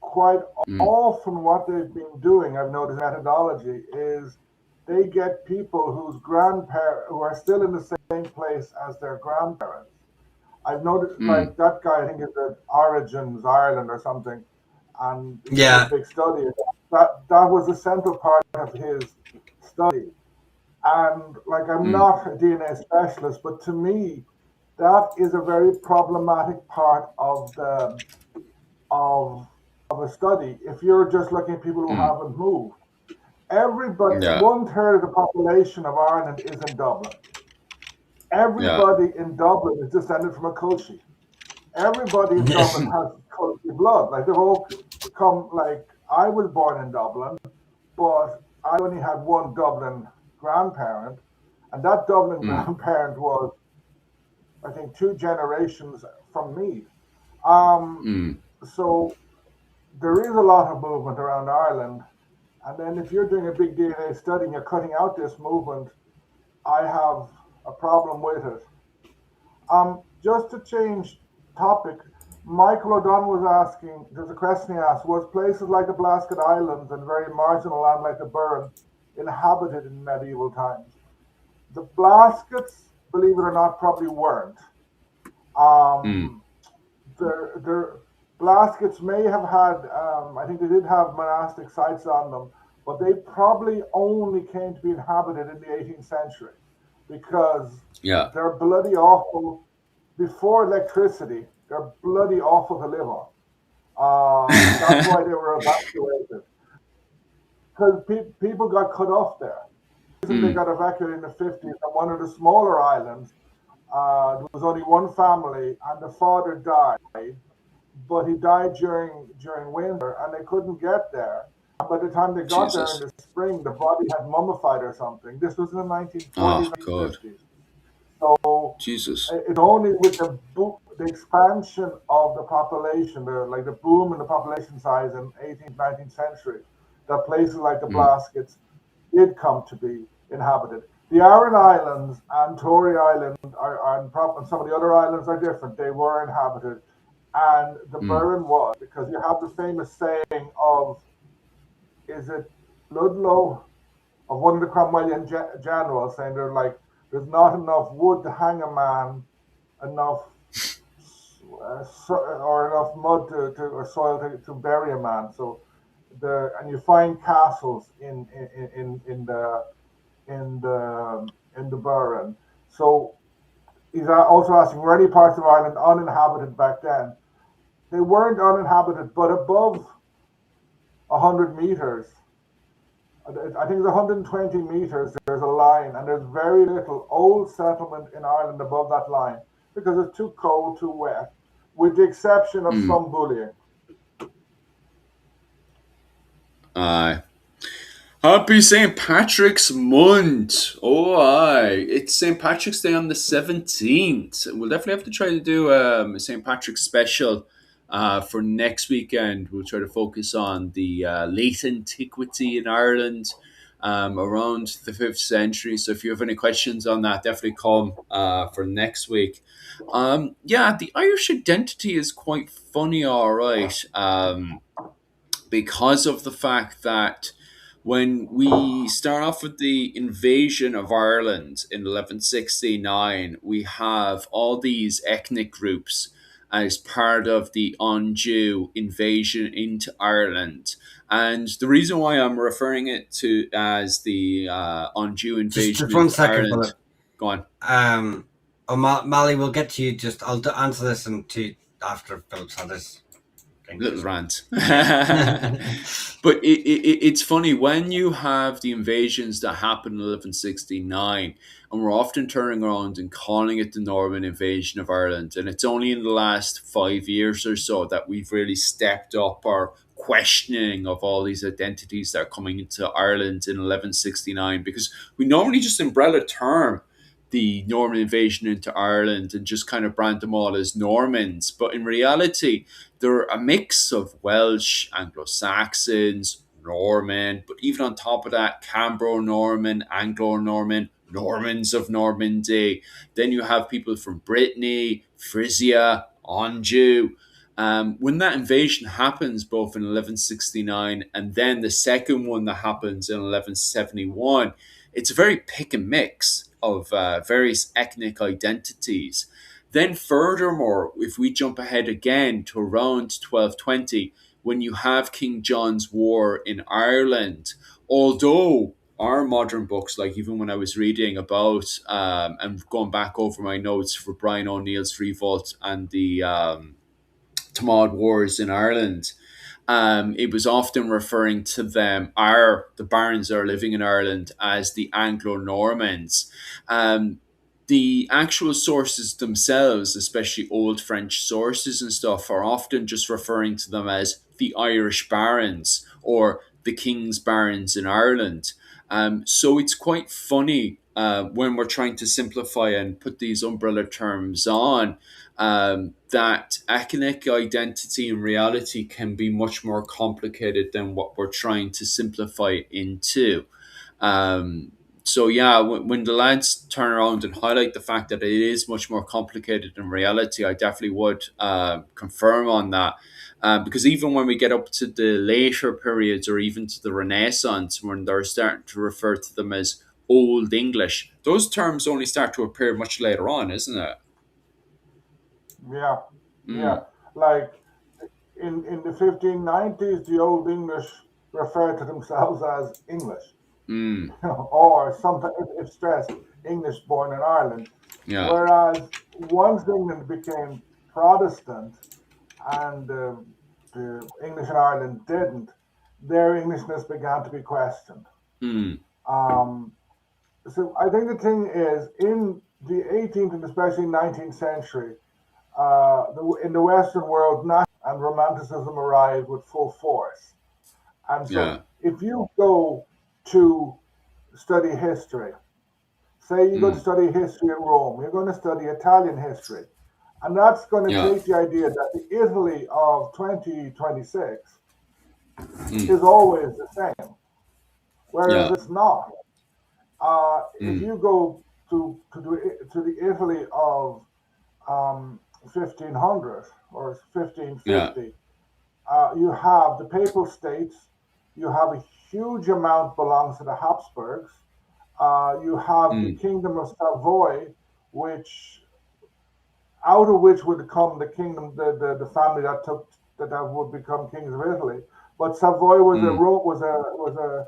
quite Mm, often what they've been doing, I've noticed methodology, is they get people whose grandparents who are still in the same place as their grandparents. I've noticed, mm, like that guy, I think is at Origins, Ireland or something, and he did this Yeah. big study. That was a central part of his study. And like, I'm mm, not a DNA specialist, but to me, that is a very problematic part of of a study. If you're just looking at people who mm. haven't moved, everybody, Yeah, 1/3 of the population of Ireland is in Dublin. yeah. Everybody in Dublin is descended from a culture. Everybody in Dublin has culture blood. Like they've all come. Like I was born in Dublin, but I only had one Dublin grandparent, and that Dublin Mm, grandparent was, I think, two generations from me. Um, mm, so there is a lot of movement around Ireland, and then if you're doing a big DNA study and you're cutting out this movement, I have a problem with it. Just to change topic, Michael O'Donnell was asking, there's a question he asked, was places like the Blasket Islands and very marginal land like the Burren inhabited in medieval times? The Blaskets, believe it or not, probably weren't. mm. Um, their Blaskets may have had, I think they did have monastic sites on them, but they probably only came to be inhabited in the 18th century because Yeah. they're bloody awful. Before electricity, they're bloody awful to live on. That's why they were evacuated because people got cut off there. The reason they Mm, got evacuated in the 50s on one of the smaller islands, there was only one family, and the father died, but he died during winter, and they couldn't get there. And by the time they got there in Jesus. the spring, the body had mummified or something. This was in the Oh 1940s, God. 1950s. So Jesus. it's only with the expansion of the population, like the boom in the population size in 18th, 19th century, that places like the Mm, Blaskets did come to be inhabited. The Aran Islands and Tory Island and some of the other islands are different. They were inhabited, and the mm. Burren was, because you have the famous saying of, is it Ludlow, of one of the Cromwellian generals, saying there's not enough wood to hang a man, enough or enough mud or soil to bury a man. So and you find castles in the Burren. So he's also asking, were any parts of Ireland uninhabited back then? They weren't uninhabited, but above 100 meters, I think it's 120 meters, there's a line, and there's very little old settlement in Ireland above that line because it's too cold, too wet, with the exception of Mm. some bullying. Aye. Happy St. Patrick's Month. Oh, aye. It's St. Patrick's Day on the 17th. We'll definitely have to try to do a St. Patrick's special for next weekend. We'll try to focus on the late antiquity in Ireland around the 5th century. So if you have any questions on that, definitely come for next week. Yeah, the Irish identity is quite funny, all right. Because of the fact that when we start off with the invasion of Ireland in 1169, we have all these ethnic groups as part of the undue invasion into Ireland. And the reason why I'm referring it to as the undue invasion Just one into second, Ireland, Philip. go on. Mally, we'll get to you. Just I'll answer this in two after Philip's had this thing. Little Just rant. yeah. But it's funny when you have the invasions that happened in 1169, and we're often turning around and calling it the Norman invasion of Ireland. And it's only in the last 5 years or so that we've really stepped up our questioning of all these identities that are coming into Ireland in 1169, because we normally just umbrella term the Norman invasion into Ireland and just kind of brand them all as Normans. But in reality, they're a mix of Welsh, Anglo Saxons, Norman, but even on top of that, Cambro Norman, Anglo Norman, Normans of Normandy. Then you have people from Brittany, Frisia, Anjou. When that invasion happens, both in 1169 and then the second one that happens in 1171, it's a very pick and mix of various ethnic identities. Then, furthermore, if we jump ahead again to around 1220, when you have King John's War in Ireland, although our modern books, like even when I was reading about and going back over my notes for Brian O'Neill's Revolt and the Tamad Wars in Ireland, it was often referring to them, the barons that are living in Ireland, as the Anglo Normans. The actual sources themselves, especially old French sources and stuff, are often just referring to them as the Irish barons or the King's barons in Ireland. So it's quite funny when we're trying to simplify and put these umbrella terms on, that ethnic identity in reality can be much more complicated than what we're trying to simplify it into. So yeah, when the lads turn around and highlight the fact that it is much more complicated in reality, I definitely would confirm on that. Because even when we get up to the later periods or even to the Renaissance, when they're starting to refer to them as Old English, those terms only start to appear much later on, isn't it? Yeah, yeah. Mm, Like in the 1590s, the Old English referred to themselves as English, mm, or sometimes, if stressed, English born in Ireland. yeah, Whereas once England became Protestant and the English in Ireland didn't, their Englishness began to be questioned. mm, Um, so I think the thing is, in the 18th and especially 19th century, in the Western world, and Romanticism arrived with full force. And so, yeah, if you go to study history, say you go to mm, study history in Rome, you're going to study Italian history, and that's going to yeah, take the idea that the Italy of 2026 mm, is always the same, whereas yeah, it's not. If mm, you go to the Italy of 1500 or yeah, 1550, you have the Papal States, you have a huge amount belongs to the Habsburgs, you have the mm, Kingdom of Savoy, which out of which would come the kingdom, the family that would become kings of Italy. But Savoy mm, was a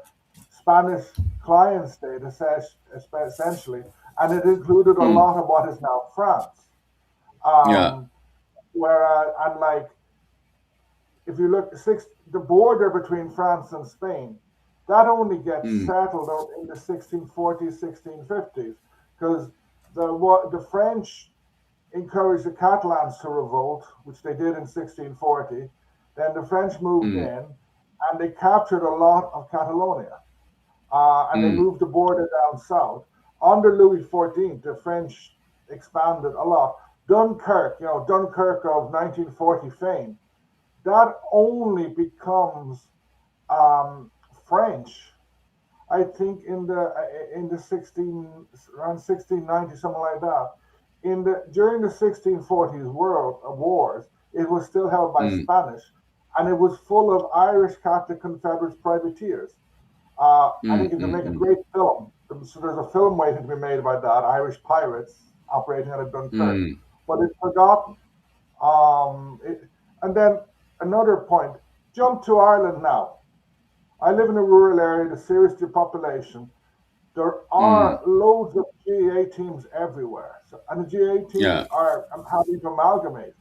Spanish client state essentially, and it included a mm, lot of what is now France. yeah, Um, whereas, and like if you look the border between France and Spain, that only gets mm, settled out in the 1640s, 1650s, because the French encouraged the Catalans to revolt, which they did in 1640. Then the French moved mm, in and they captured a lot of Catalonia, and they mm, moved the border down south. Under Louis XIV, the French expanded a lot. Dunkirk, Dunkirk of 1940 fame, that only becomes um, French. I think in the 1690, something like that. In the During the 1640s world wars, it was still held by mm, Spanish, and it was full of Irish Catholic Confederates privateers. I mm, think you can mm, make a mm, great film. So there's a film waiting to be made about that, Irish pirates operating out of Dunkirk, mm, but it's forgotten. And then another point, jump to Ireland now. I live in a rural area, the serious depopulation. There mm, are loads of GA teams everywhere. And the GA teams yeah, are having to amalgamate.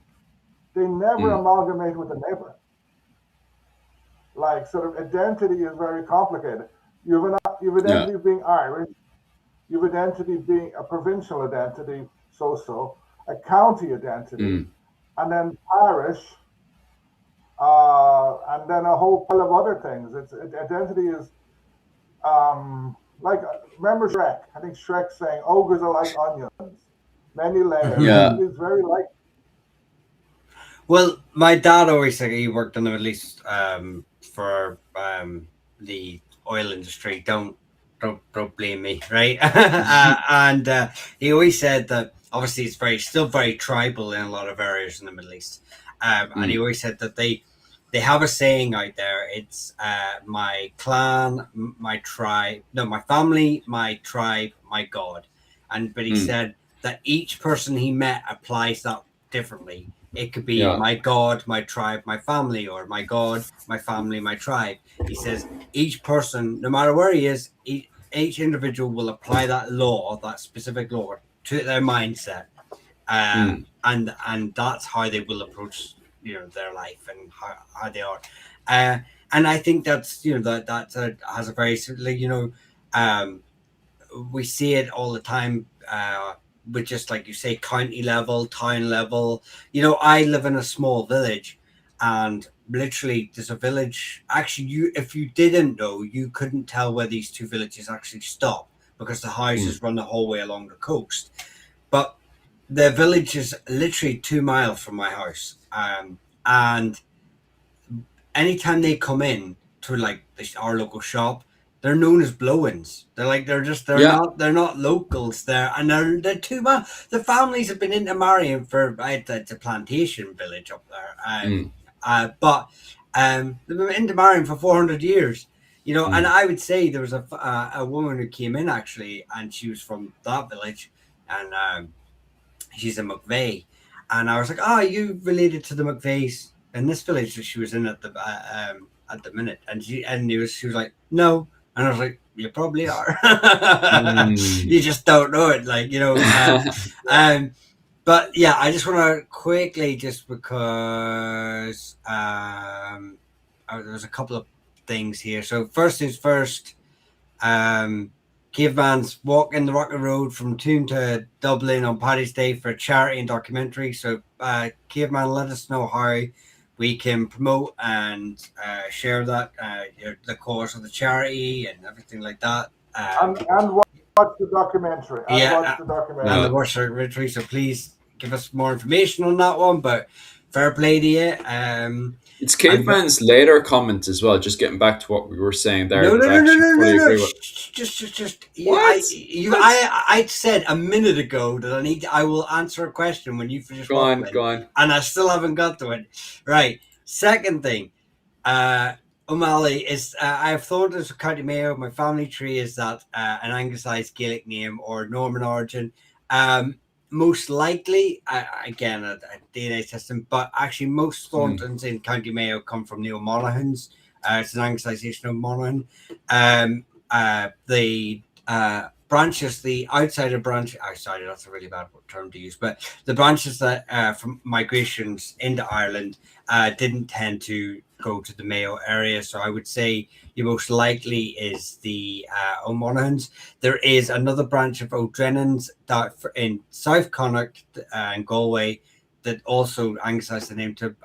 They never mm, amalgamate with a neighbor. Like, sort of identity is very complicated. You've yeah, identity being Irish, you've identity being a provincial identity, so, a county identity, mm, and then parish, and then a whole pile of other things. Identity is like remember Shrek. I think Shrek saying ogres are like onions, many layers. yeah, Identity is very like Well, my dad always said he worked in the Middle East for the oil industry. Don't don't blame me, right? And he always said that obviously it's still very tribal in a lot of areas in the Middle East, and he Mm, always said that they have a saying out there. It's my clan, my tribe, no, my family, my tribe, my God, and but he mm, said that each person he met applies that differently. It could be yeah. my God, my tribe, my family, or my God, my family, my tribe. He says each person, no matter where he is, each individual will apply that law, that specific law, to their mindset, Mm, and that's how they will approach their life and how they are. Uh, and I think that's has a very um, we see it all the time with just like you say, county level, town level. I live in a small village, and literally there's a village. Actually, if you didn't know, you couldn't tell where these two villages actually stop because the mm, houses run the whole way along the coast. But the village is literally 2 miles from my house, and anytime they come in to like our local shop, they're known as blow-ins. yeah. They're not locals there, and they're too much. The families have been into marrying for it's a plantation village up there, Mm, but they've been into marrying for 400 years. And mm, I would say there was a woman who came in actually, and she was from that village, and she's a McVeigh. And I was like, "Oh, are you related to the McVeighs in this village that she was in at the minute?" And she was like, "No," and I was like, "You probably are. mm. You just don't know it, like um, but yeah, I just want to quickly, just because there's a couple of things here. So first things first, um, Caveman's walking the Rocky Road from Toon to Dublin on Paddy's Day for a charity and documentary. So, Caveman, let us know how we can promote and share that the cause of the charity and everything like that. And watch the documentary. And Yeah, watch the and documentary. the Yeah. Worcester Victory. So please give us more information on that one. But fair play to you. It's And Caveman's later comment as well, just getting back to what we were saying there, no, that no, I no, no, actually no, no, fully no. agree with. Just you. What? What? I said a minute ago that I will answer a question when you finish Go on, waffling, go on. and I still haven't got to it. Right. Second thing, uh, O'Malley is. I've thought as a County Mayo. My family tree is that an Anglicized Gaelic name or Norman origin. Um, Most likely, again, a DNA system, but actually, most Mm, Thorntons in County Mayo come from the O'Monaghans. It's an Anglicization of Monaghan. The branches, the outsider branch, outsider, that's a really bad term to use, but the branches that from migrations into Ireland didn't tend to go to the Mayo area. So I would say you most likely is the O'Monaghans. There is another branch of O'Drenans that in South Connacht and Galway that also anglicized the name to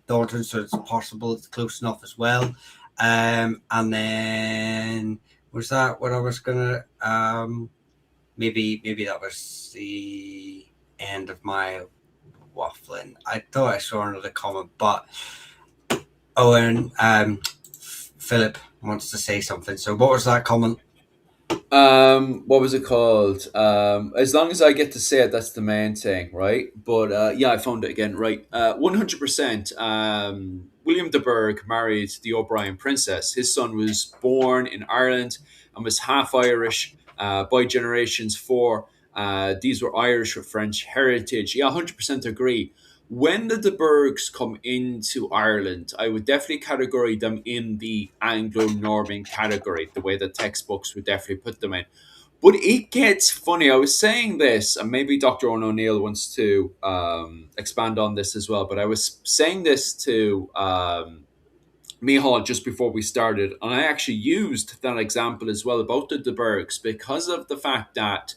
Thornton, so it's possible it's close enough as well. And then was that what I was gonna maybe that was the end of my waffling. I thought I saw another comment, but and Philip wants to say something. So what was that comment? what was it called? As long as I get to say it, that's the main thing, right? But yeah, I found it again, right? 100%. William de Burgh married the O'Brien princess. His son was born in Ireland and was half Irish by generations four. These were Irish with French heritage. Yeah, 100% agree. When the De Burghs come into Ireland, I would definitely categorize them in the Anglo-Norman category, the way the textbooks would definitely put them in. But it gets funny. I was saying this, and maybe Dr. Owen O'Neill wants to expand on this as well, but I was saying this to Mihal just before we started, and I actually used that example as well about the De Burghs because of the fact that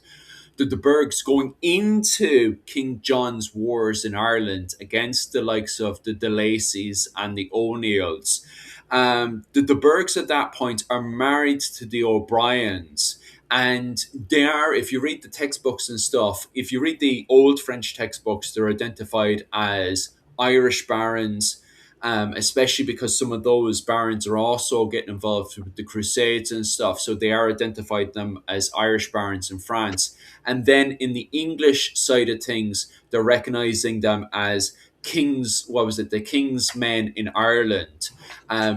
the De Burghs going into King John's wars in Ireland against the likes of the De Lacys and the O'Neills. The De Burghs at that point are married to the O'Briens. And they are, if you read the textbooks and stuff, if you read the old French textbooks, they're identified as Irish barons especially because some of those barons are also getting involved with the Crusades and stuff. So they are identified them as Irish barons in France. And then in the English side of things, they're recognizing them as kings. What was it? The king's men in Ireland.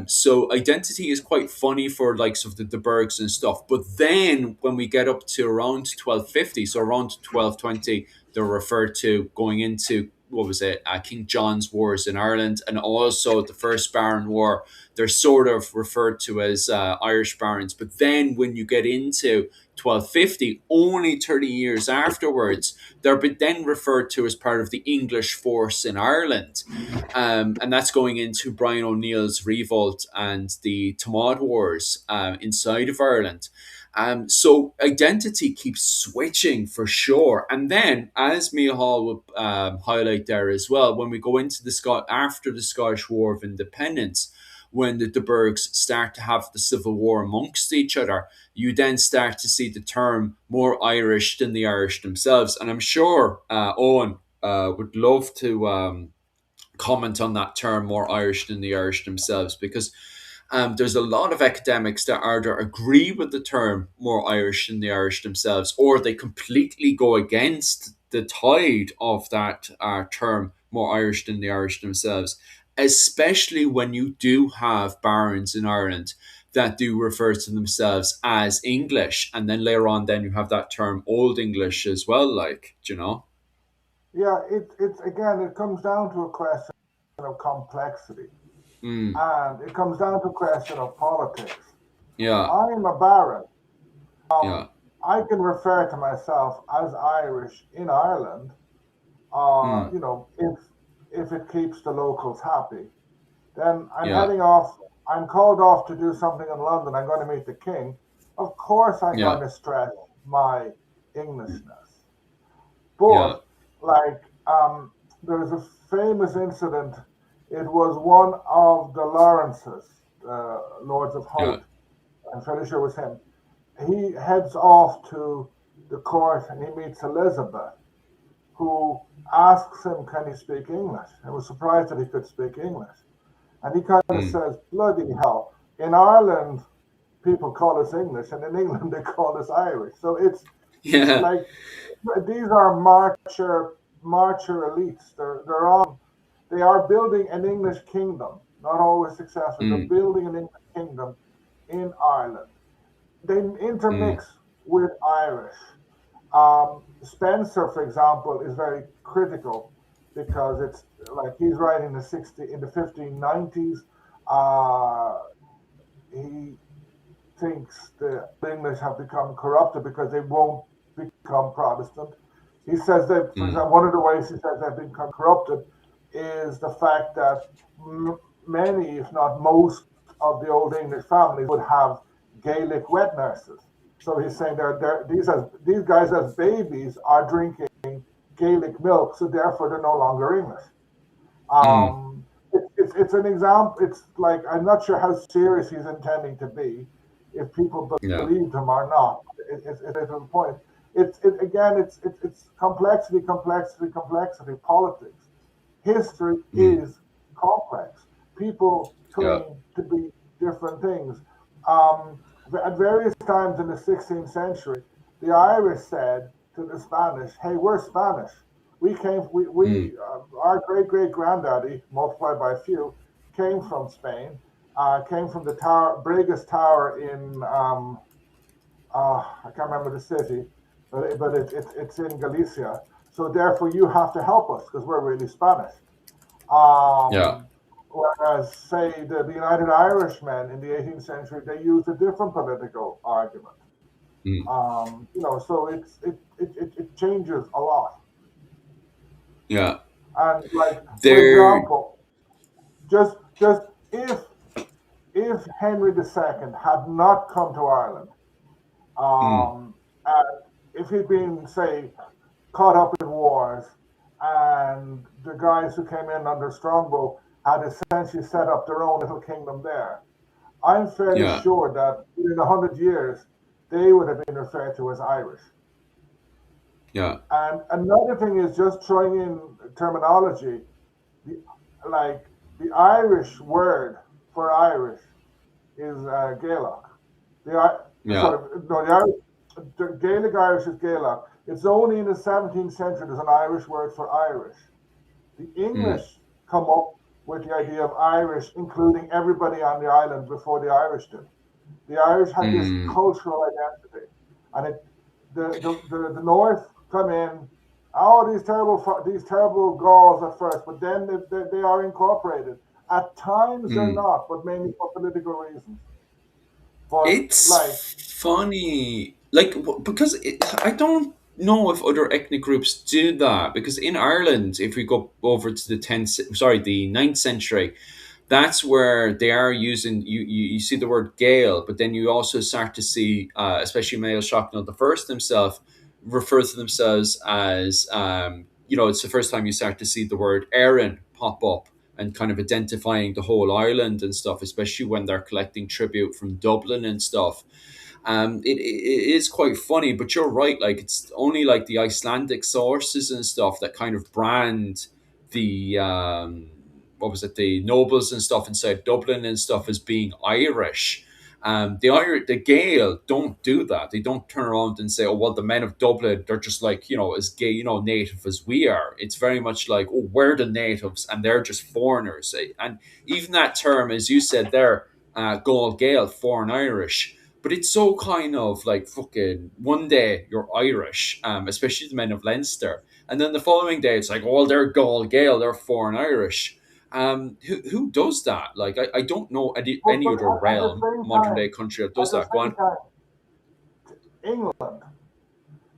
So identity is quite funny for likes of the Burghs and stuff. But then when we get up to around 1250, so around 1220, they're referred to going into what was it, King John's wars in Ireland, and also the First Baron War. They're sort of referred to as Irish barons. But then when you get into 1250, only 30 years afterwards, they're then referred to as part of the English force in Ireland. And that's going into Brian O'Neill's revolt and the Tamad Wars inside of Ireland. So identity keeps switching for sure. And then, as Mia Hall would highlight there as well, when we go into the after the Scottish War of Independence, when the Burghs start to have the civil war amongst each other, you then start to see the term more Irish than the Irish themselves. And I'm sure Owen would love to comment on that term more Irish than the Irish themselves, because there's a lot of academics that either agree with the term more Irish than the Irish themselves, or they completely go against the tide of that term more Irish than the Irish themselves, especially when you do have barons in Ireland that do refer to themselves as English. And then later on, then you have that term Old English as well, like, you know? Yeah, it's again, it comes down to a question of complexity, Mm, and it comes down to a question of politics. yeah, I'm a baron. yeah, I can refer to myself as Irish in Ireland, mm, if it keeps the locals happy. Then I'm yeah, heading off. I'm called off to do something in London. I'm going to meet the king. Of course, I'm going yeah, to stress my Englishness. yeah, But like, there's a famous incident. It was one of the Lawrences, Lords of yeah, Hout. I'm fairly sure it was him. He heads off to the court and he meets Elizabeth, who asks him, "Can he speak English?" I was surprised that he could speak English. And he kind of mm, says, "Bloody hell. In Ireland, people call us English, and in England, they call us Irish." So it's yeah, like these are marcher elites. They're on. They are building an English kingdom. Not always successful. They're mm, building an English kingdom in Ireland. They mm, intermix with Irish. Spencer, for example, is very critical because it's like he's writing in the 1590s. Uh, he thinks the English have become corrupted because they won't become Protestant. He says that, for mm, example, one of the ways he says they've become corrupted is the fact that many, if not most, of the old English families would have Gaelic wet nurses. So he's saying these guys as babies are drinking Gaelic milk, so therefore they're no longer English. mm, It's an example. It's like I'm not sure how serious he's intending to be, if people yeah, believed him or not. It's a point. It's complexity, complexity, complexity. Politics, history mm, is complex. People yeah, claim to be different things. Um, at various times in the 16th century, the Irish said to the Spanish, "Hey, we're Spanish. mm, Our great great granddaddy, multiplied by a few, came from Spain, came from the tower, Brega's Tower in, I can't remember the city, it's in Galicia. So therefore, you have to help us because we're really Spanish." yeah, Um, Whereas, say, the United Irishmen in the 18th century, they used a different political argument. mm, So it changes a lot. yeah. And like, for There, example, just if Henry II had not come to Ireland, mm, and if he'd been, say, caught up in wars, and the guys who came in under Strongbow had essentially set up their own little kingdom there, I'm fairly yeah, sure that in 100 years they would have been referred to as Irish. yeah, And another thing is just throwing in terminology, the, like The Irish word for Irish is Gaelic. Yeah. Sorry, no, the Gaelic Irish is Gaelic. It's only in the 17th century there's an Irish word for Irish. The Mm. English come up with the idea of Irish, including everybody on the island before the Irish did. The Irish had this Mm. cultural identity, and the North come in. Oh, these terrible Gauls at first, but then they are incorporated. At times they're Mm. not, but mainly for political reasons. But like, It's funny, like because I don't know if other ethnic groups do that. Because in Ireland, if we go over to the the ninth century, that's where they are using you see the word Gael, but then you also start to see, especially Mael Shocknell the first himself refer to themselves as it's the first time you start to see the word Erin pop up and kind of identifying the whole island and stuff, especially when they're collecting tribute from Dublin and stuff. It is quite funny, but you're right. Like it's only like the Icelandic sources and stuff that kind of brand the what was it, the nobles and stuff inside Dublin and stuff as being Irish. The Gael don't do that. They don't turn around and say, "Oh well, the men of Dublin, they're just like as gay, native as we are." It's very much like, "Oh, we're the natives, and they're just foreigners." And even that term, as you said there, Gaul Gael, foreign Irish. But it's so kind of like fucking one day you're Irish, especially the men of Leinster, and then the following day it's like, oh, they're Gaul Gael, they're foreign Irish. Who does that? Like, I don't know any but other at the realm, same modern day time, country that at does the that. Go same on. time, England.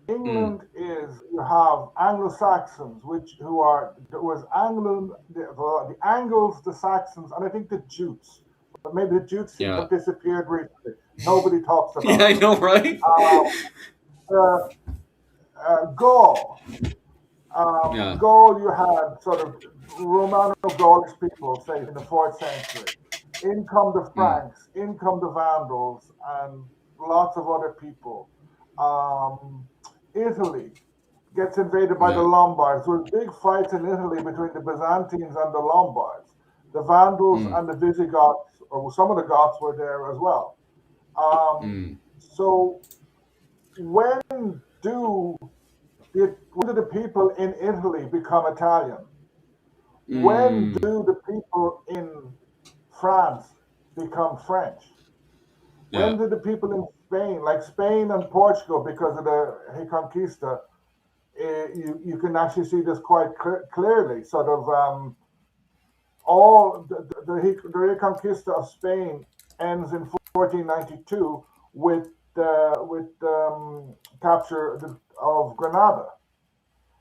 Mm, England is you have Anglo Saxons, which who are there was Anglo the Angles, the Saxons, and I think the Jutes. But maybe the Jutes seem to yeah. have disappeared recently. Nobody talks Yeah, about I them. know, right? Uh, Gaul, Yeah. Gaul, you had sort of Romano-Gaulish people, say in the fourth century. In come the Mm, Franks, in come the Vandals, and lots of other people. Um, Italy gets invaded by the yeah. Lombards. There were big fights in Italy between the Byzantines and the Lombards. The Vandals Mm, and the Visigoths, or some of the Goths were there as well. mm, So when do when do the people in Italy become Italian? When mm, do the people in France become French? yeah. When did the people in Spain, like Spain and Portugal, because of the Reconquista, you can actually see this quite clearly. Sort of all the Reconquista of Spain ends in 1492 with capture of Granada,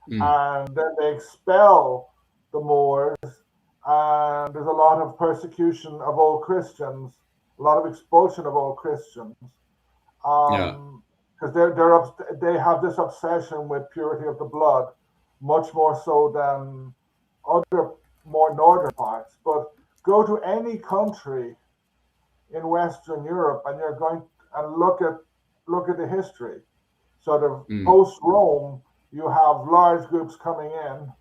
Mm, and then they expel the Moors, and there's a lot of persecution of old Christians, a lot of expulsion of old Christians, yeah. because they have this obsession with purity of the blood, much more so than other more northern parts. But go to any country in Western Europe, and you're going and look at the history. Sort of Mm, post Rome, you have large groups coming in,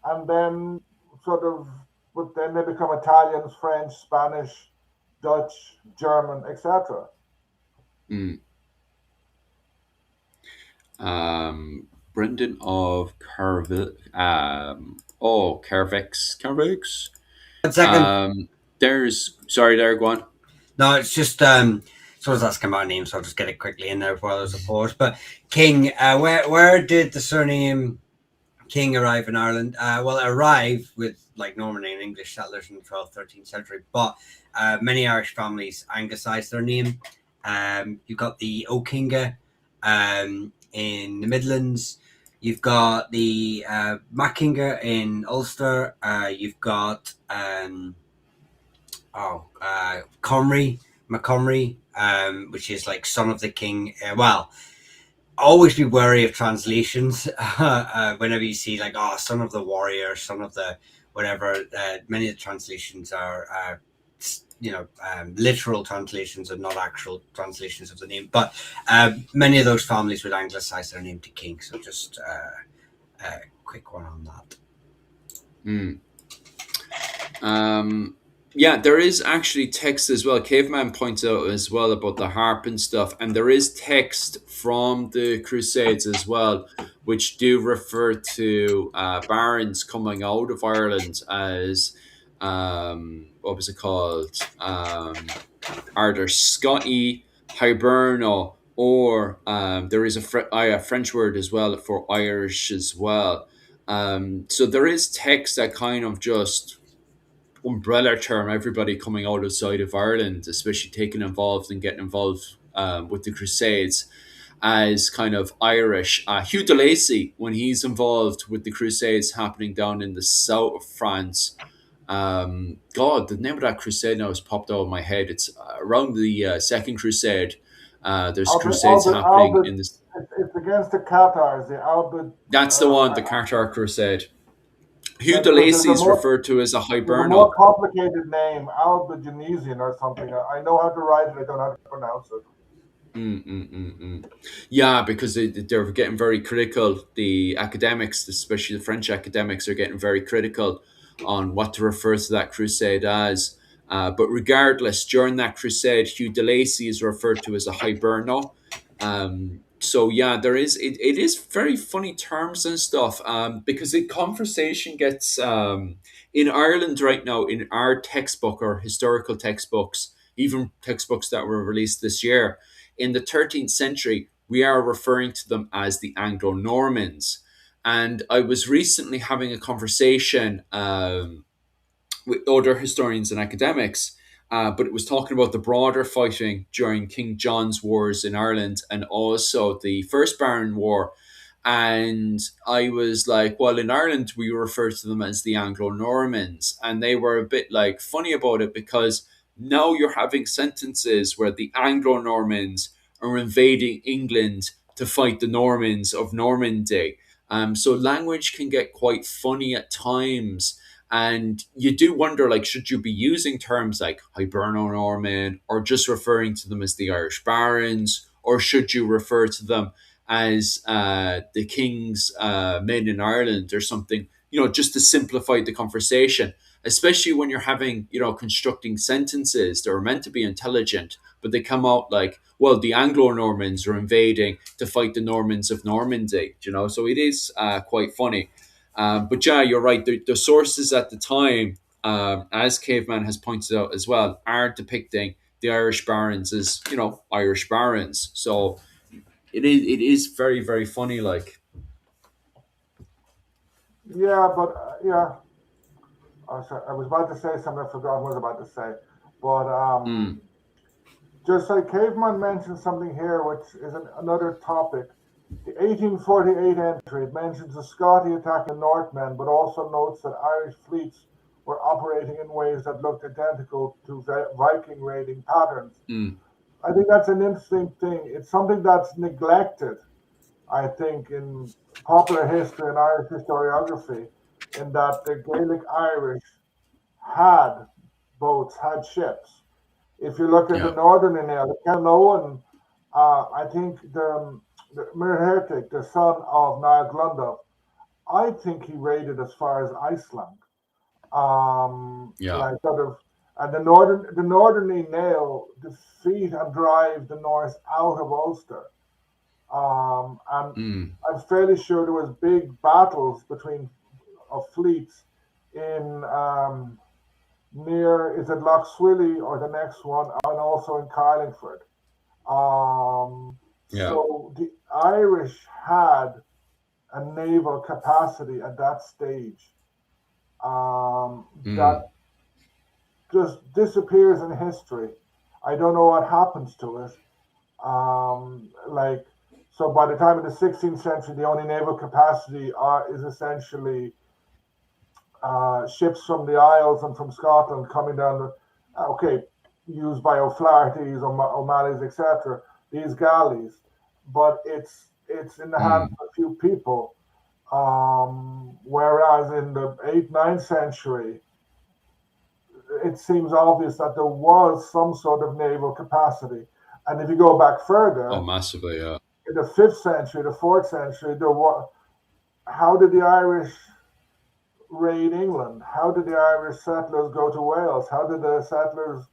and then sort of, but then they become Italians, French, Spanish, Dutch, German, etc. mm. Brendan of Carvix. One second. Um, there's sorry, there, go on. No, it's just someone's asking my name, so I'll just get it quickly in there before there's a pause. But King, where did the surname King arrive in Ireland? Well, it arrived with like Norman and English settlers in the 12th, 13th century, but many Irish families anglicised their name. You've got the O'Kinga in the Midlands. You've got the Mackinga in Ulster. You've got Comrie, McComrie, which is like son of the king. Well, always be wary of translations whenever you see like son of the warrior, son of the whatever. Many of the translations are literal translations and not actual translations of the name, but many of those families would anglicize their name to king. So just a quick one on that. Mm. Um, yeah, there is actually text as well. Caveman points out as well about the harp and stuff, and there is text from the Crusades as well, which do refer to barons coming out of Ireland as what was it called? Either Scotty, Hiberno, or there is a French word as well for Irish as well. So there is text that kind of just umbrella term everybody coming outside of Ireland, especially taking involved and getting involved with the Crusades as kind of Irish. Hugh de Lacy, when he's involved with the Crusades happening down in the south of France, God, the name of that crusade now has popped out of my head. It's around the Second Crusade. There's Albert, crusades Albert, happening Albert, in this. it's against the Catars, the Albert, That's the one, the Carter Crusade. Hugh yeah, de because Lacy is referred to as a there's a more Hiberno. complicated name, Albigenesian or something. I know how to write it, I don't know how to pronounce it. Yeah, because they're getting very critical. The academics, especially the French academics, are getting very critical on what to refer to that crusade as. But regardless, during that crusade, Hugh de Lacy is referred to as a Hiberno. So yeah, it is very funny terms and stuff. Because the conversation gets in Ireland right now in our textbook or historical textbooks, even textbooks that were released this year in the 13th century, we are referring to them as the Anglo Normans. And I was recently having a conversation with other historians and academics, but it was talking about the broader fighting during King John's wars in Ireland and also the First Baron War. And I was like, well, in Ireland, we refer to them as the Anglo Normans. And they were a bit like funny about it because now you're having sentences where the Anglo Normans are invading England to fight the Normans of Normandy. So language can get quite funny at times. And you do wonder, like, should you be using terms like Hiberno Norman or just referring to them as the Irish Barons, or should you refer to them as the King's men in Ireland or something, just to simplify the conversation, especially when you're having, constructing sentences that are meant to be intelligent, but they come out like, well, the Anglo Normans are invading to fight the Normans of Normandy, so it is quite funny. But yeah, you're right. The sources at the time, as Caveman has pointed out as well, are depicting the Irish barons as Irish barons. So it is very very funny. Like, Yeah, but yeah, I was about to say something, I forgot what I was about to say. But mm, just like Caveman mentioned something here, which is another topic. The 1848 entry, it mentions the Scotty attacking the Northmen, but also notes that Irish fleets were operating in ways that looked identical to Viking raiding patterns. mm, I think that's an interesting thing. It's something that's neglected, I think, in popular history and Irish historiography, in that the Gaelic Irish had boats, had ships. If you look at the yeah, northern Enel, Owen, I think the Mirhertic, the son of Niall Glundubh, I think he raided as far as Iceland. yeah, Like sort of, and the northern Enel defeat and drive the Norse out of Ulster. And mm, I'm fairly sure there was big battles between of fleets in near, is it Lough Swilly or the next one, and also in Carlingford. yeah, So the Irish had a naval capacity at that stage that mm, just disappears in history. I don't know what happens to it. Like, so by the time of the 16th century, the only naval capacity is essentially ships from the Isles and from Scotland coming down okay, used by O'Flaherty's, O'Malley's, etc. These galleys, but it's in the hands mm, of a few people. Whereas in the 8th, 9th century, it seems obvious that there was some sort of naval capacity. And if you go back oh, further, massively, yeah, in the 5th century, the 4th century, there was, how did the Irish raid England? How did the Irish settlers go to Wales? How did the settlers,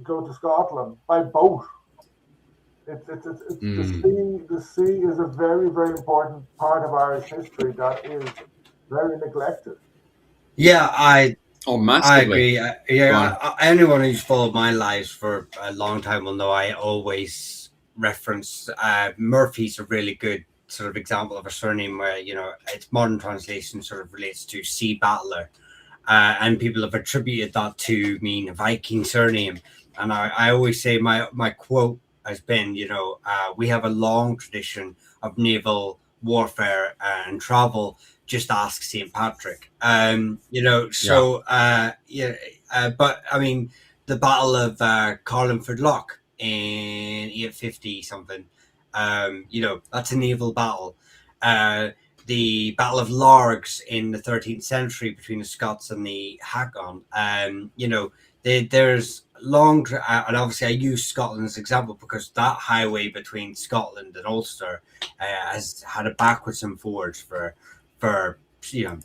go to Scotland? By boat. It's the Mm. sea. The sea is a very, very important part of Irish history that is very neglected. Yeah, Oh, I massively. agree. Go Yeah, on. anyone who's followed my lives for a long time will know I always reference Murphy's a really good sort of example of a surname where its modern translation sort of relates to sea battler, and people have attributed that to mean a Viking surname. And I always say my quote has been, we have a long tradition of naval warfare and travel. Just ask St. Patrick. Yeah. Yeah. But I mean, the Battle of Carlingford Lough in 850 something. That's a naval battle. The Battle of Largs in the 13th century between the Scots and the Hakon. There's long, and obviously I use Scotland as an example because that highway between Scotland and Ulster has had a backwards and forwards for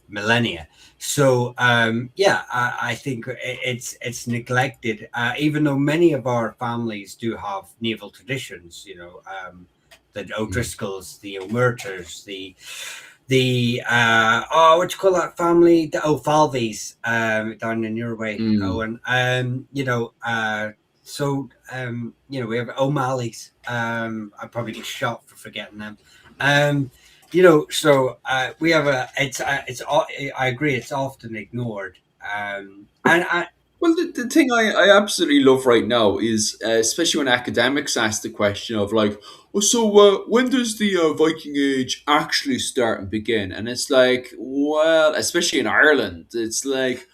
millennia. So yeah, I think it's neglected, even though many of our families do have naval traditions. The Mm. O'Driscolls, the O'Murters, the what you call that family? The O'Falveys, down in your way, Mm. Owen. We have O'Malley's. I probably get shot for forgetting them. We have I agree, it's often ignored. And I Well, the thing I absolutely love right now is, especially when academics ask the question of like, oh, so when does the Viking Age actually start and begin? And it's like, well, especially in Ireland, it's like,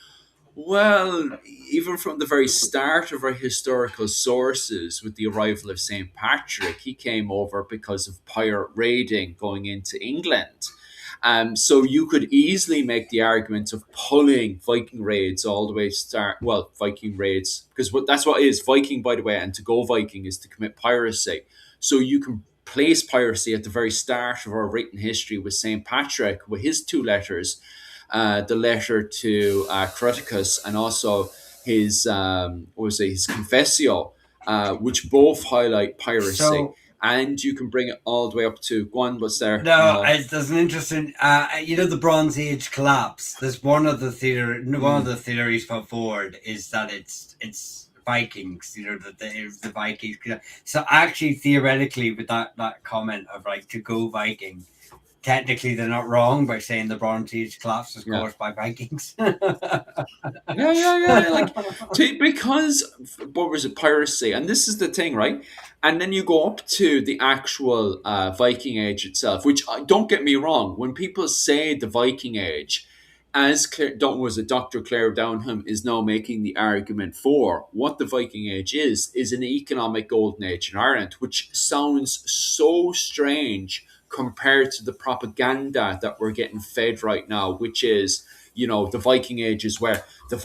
well, even from the very start of our historical sources, with the arrival of St. Patrick, he came over because of pirate raiding going into England. So you could easily make the argument of pulling Viking raids all the way to start. Well, Viking raids, because that's what it is Viking, by the way, and to go Viking is to commit piracy. So you can place piracy at the very start of our written history with St. Patrick, with his two letters, the letter to Cruticus, and also his what was it, his Confessio, which both highlight piracy. so And you can bring it all the way up to Guan was there, No, Nahal. there's an interesting. The Bronze Age collapse. There's one of Mm. the theories put forward is that it's Vikings. That the Vikings. So actually, theoretically, with that comment of like to go Viking, technically they're not wrong by saying the Bronze Age collapse was Yeah. caused by Vikings. Yeah, yeah, yeah. Like, because what was it, piracy, and this is the thing, right? And then you go up to the actual Viking Age itself, which don't get me wrong. When people say the Viking Age, as don't was it Dr. Claire Downham is now making the argument for what the Viking Age is an economic golden age in Ireland, which sounds so strange compared to the propaganda that we're getting fed right now, which is, the Viking Age is where the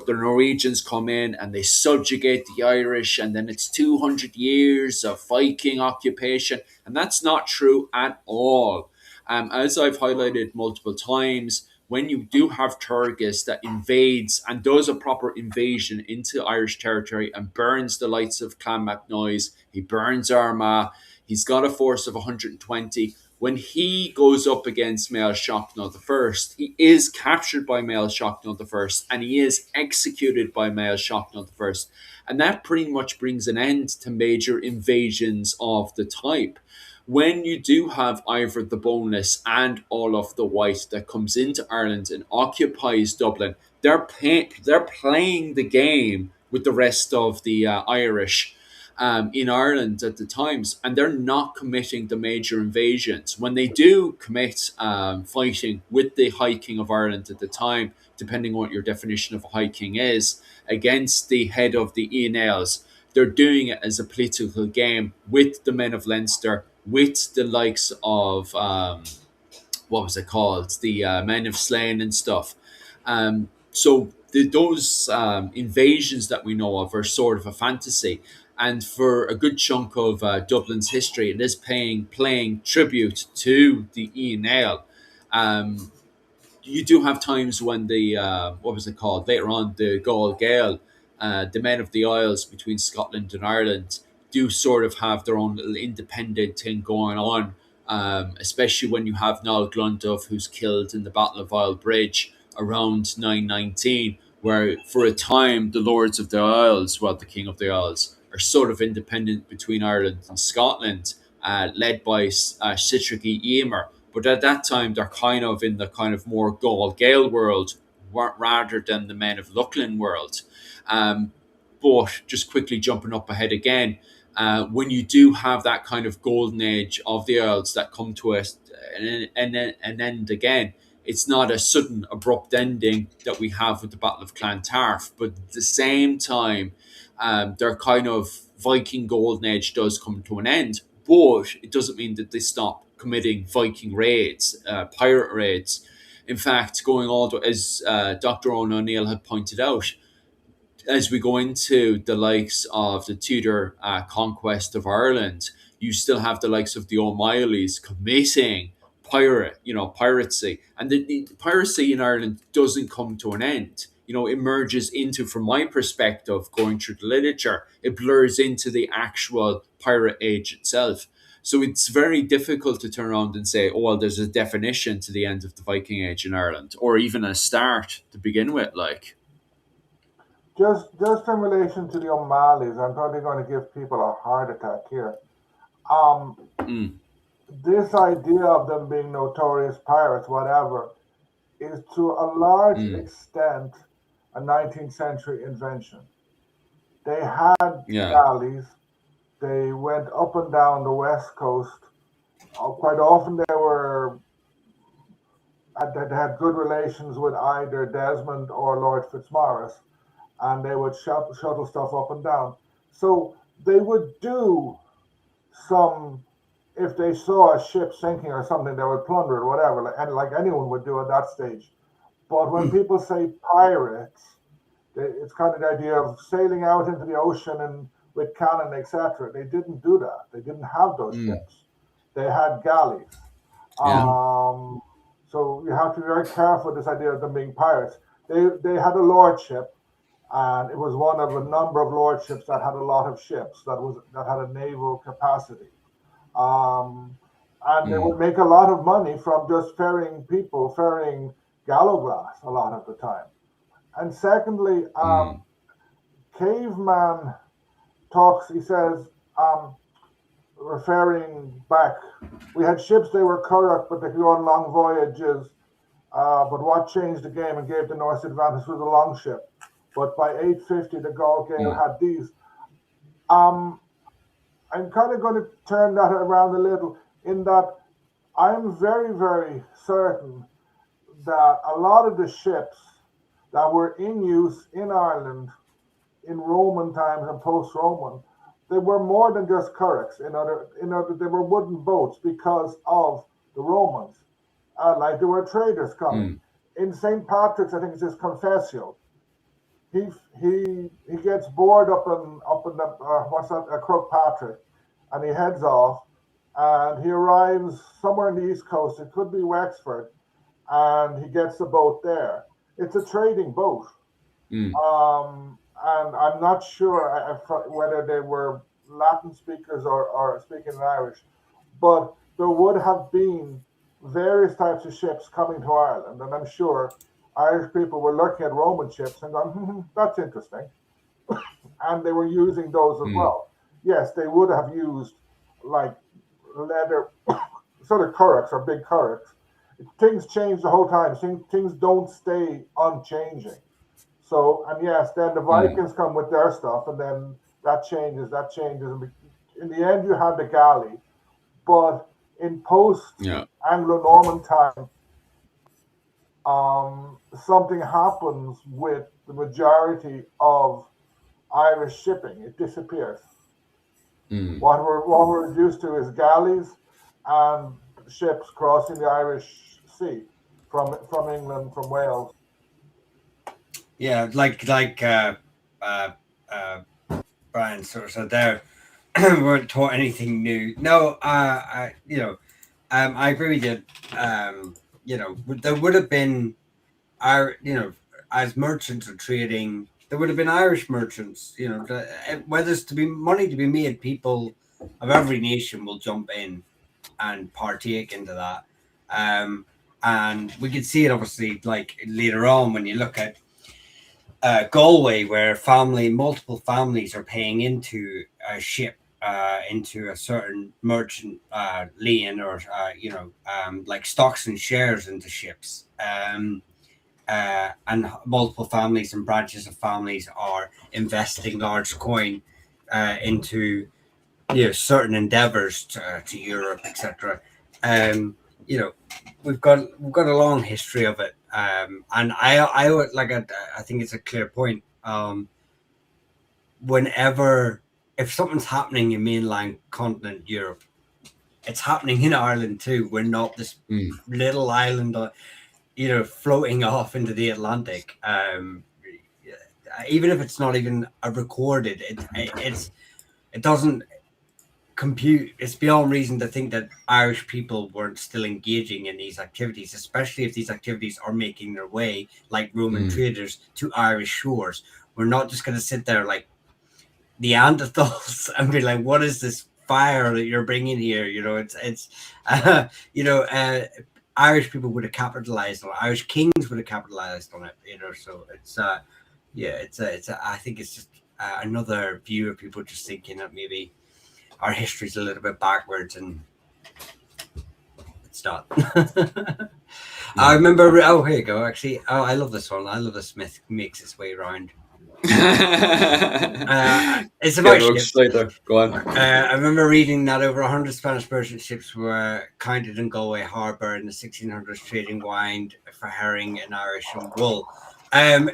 Norwegians come in and they subjugate the Irish, and then it's 200 years of Viking occupation. And that's not true at all. As I've highlighted multiple times, when you do have Turgis that invades and does a proper invasion into Irish territory and burns the lights of Clonmacnoise, he burns Armagh, he's got a force of 120. When he goes up against Mael Shocknall the First, he is captured by Mael Shocknall the First, and he is executed by Mael Shocknall the First, and that pretty much brings an end to major invasions of the type. When you do have Ivor the Boneless and Olaf the White that comes into Ireland and occupies Dublin, they're playing the game with the rest of the Irish in Ireland at the times, and they're not committing the major invasions. When they do commit fighting with the High King of Ireland at the time, depending on what your definition of a High King is, against the head of the Ianales, they're doing it as a political game with the men of Leinster, with the likes of what was it called, the men of Slane and stuff. Those invasions that we know of are sort of a fantasy, and for a good chunk of Dublin's history, it is playing tribute to the Ian Ale. Um, you do have times when the what was it called later on, the Gaul Gael, the men of the Isles between Scotland and Ireland, do sort of have their own little independent thing going on. Especially when you have Niall Glunduff, who's killed in the Battle of Isle Bridge around 919, where for a time the Lords of the Isles, well, the King of the Isles, are sort of independent between Ireland and Scotland, led by Sitrick Emer. But at that time, they're kind of in the kind of more Gaul Gael world rather than the men of Luckland world. Um, but just quickly jumping up ahead again, when you do have that kind of golden age of the Earls that come to us and end again, it's not a sudden abrupt ending that we have with the Battle of Clontarf, but at the same time, their kind of Viking golden age does come to an end, but it doesn't mean that they stop committing Viking raids, pirate raids. In fact, going all the, as Dr. Owen O'Neill had pointed out, as we go into the likes of the Tudor conquest of Ireland, you still have the likes of the O'Malley's committing piracy, and the piracy in Ireland doesn't come to an end. It merges into, from my perspective, going through the literature, it blurs into the actual pirate age itself. So it's very difficult to turn around and say, oh, well, there's a definition to the end of the Viking Age in Ireland, or even a start to begin with, like. Just in relation to the O'Malley's, I'm probably going to give people a heart attack here. Um, Mm, this idea of them being notorious pirates, whatever, is to a large mm, extent a 19th century invention. They had yeah. galleys, they went up and down the west coast. Quite often they had good relations with either Desmond or Lord Fitzmaurice, and they would shuttle stuff up and down. So they would do some, if they saw a ship sinking or something, they would plunder it, whatever, like anyone would do at that stage. But when Mm, people say pirates, it's kind of the idea of sailing out into the ocean and with cannon, etc. They didn't do that. They didn't have those mm, ships. They had galleys. yeah. Um, so you have to be very careful with this idea of them being pirates. They had a lordship, and it was one of a number of lordships that had a lot of ships that had a naval capacity. Um, and they would Mm, make a lot of money from just ferrying gallowglass a lot of the time. And secondly, mm, caveman talks. He says, referring back, we had ships. They were currach, but they could go on long voyages. But what changed the game and gave the Norse advantage was the longship. But by 850, the Gaul Gael mm, had these. Um, I'm kind of going to turn that around a little in that I'm very, very certain that a lot of the ships that were in use in Ireland in Roman times and post-Roman, they were more than just currachs. They were wooden boats because of the Romans. Like there were traders coming. mm, In St. Patrick's, I think it's his Confessio. He he gets bored up in the what's that, Crook Patrick, and he heads off, and he arrives somewhere in the East Coast. It could be Wexford, and he gets the boat there. It's a trading boat. mm, And I'm not sure whether they were Latin speakers or speaking in Irish, but there would have been various types of ships coming to Ireland, and I'm sure Irish people were looking at Roman ships and going, that's interesting, and they were using those as mm, well. Yes, they would have used like leather, sort of currachs or big currachs. Things change the whole time. Things don't stay unchanging. So, and yes, then the mm, Vikings come with their stuff, and then that changes. And in the end, you have the galley. But in post yeah. Anglo Norman time, something happens with the majority of Irish shipping. It disappears. Mm, What we're reduced to is galleys and ships crossing the Irish Sea from England, from Wales. Yeah, uh, uh, Brian sort of said there, weren't taught anything new. No, I agree with you. there would have been our, as merchants are trading, there would have been Irish merchants. Where there's to be money to be made, people of every nation will jump in and partake into that. And we can see it obviously like later on when you look at Galway, where multiple families are paying into a ship, into a certain merchant lane, or like stocks and shares into ships. And multiple families and branches of families are investing large coin into certain endeavors to Europe, etc. Um, you know, we've got a long history of it, and I would like I think it's a clear point. Whenever if something's happening in mainland continent Europe, it's happening in Ireland too. We're not this little island, floating off into the Atlantic. Even if it's not even a recorded, it doesn't compute. It's beyond reason to think that Irish people weren't still engaging in these activities, especially if these activities are making their way, like Roman traders, to Irish shores. We're not just going to sit there like Neanderthals and be like, "What is this fire that you're bringing here?" Irish people would have capitalized on it. Irish kings would have capitalized on it. So I think it's just another view of people just thinking that maybe our history's a little bit backwards, and it's not. I remember. Oh, here you go. Actually, I love this one. I love the Smith makes its way around. It's about ships. Go on. I remember reading that over 100 Spanish merchant ships were counted in Galway Harbour in the 1600s, trading wine for herring and Irish and wool. I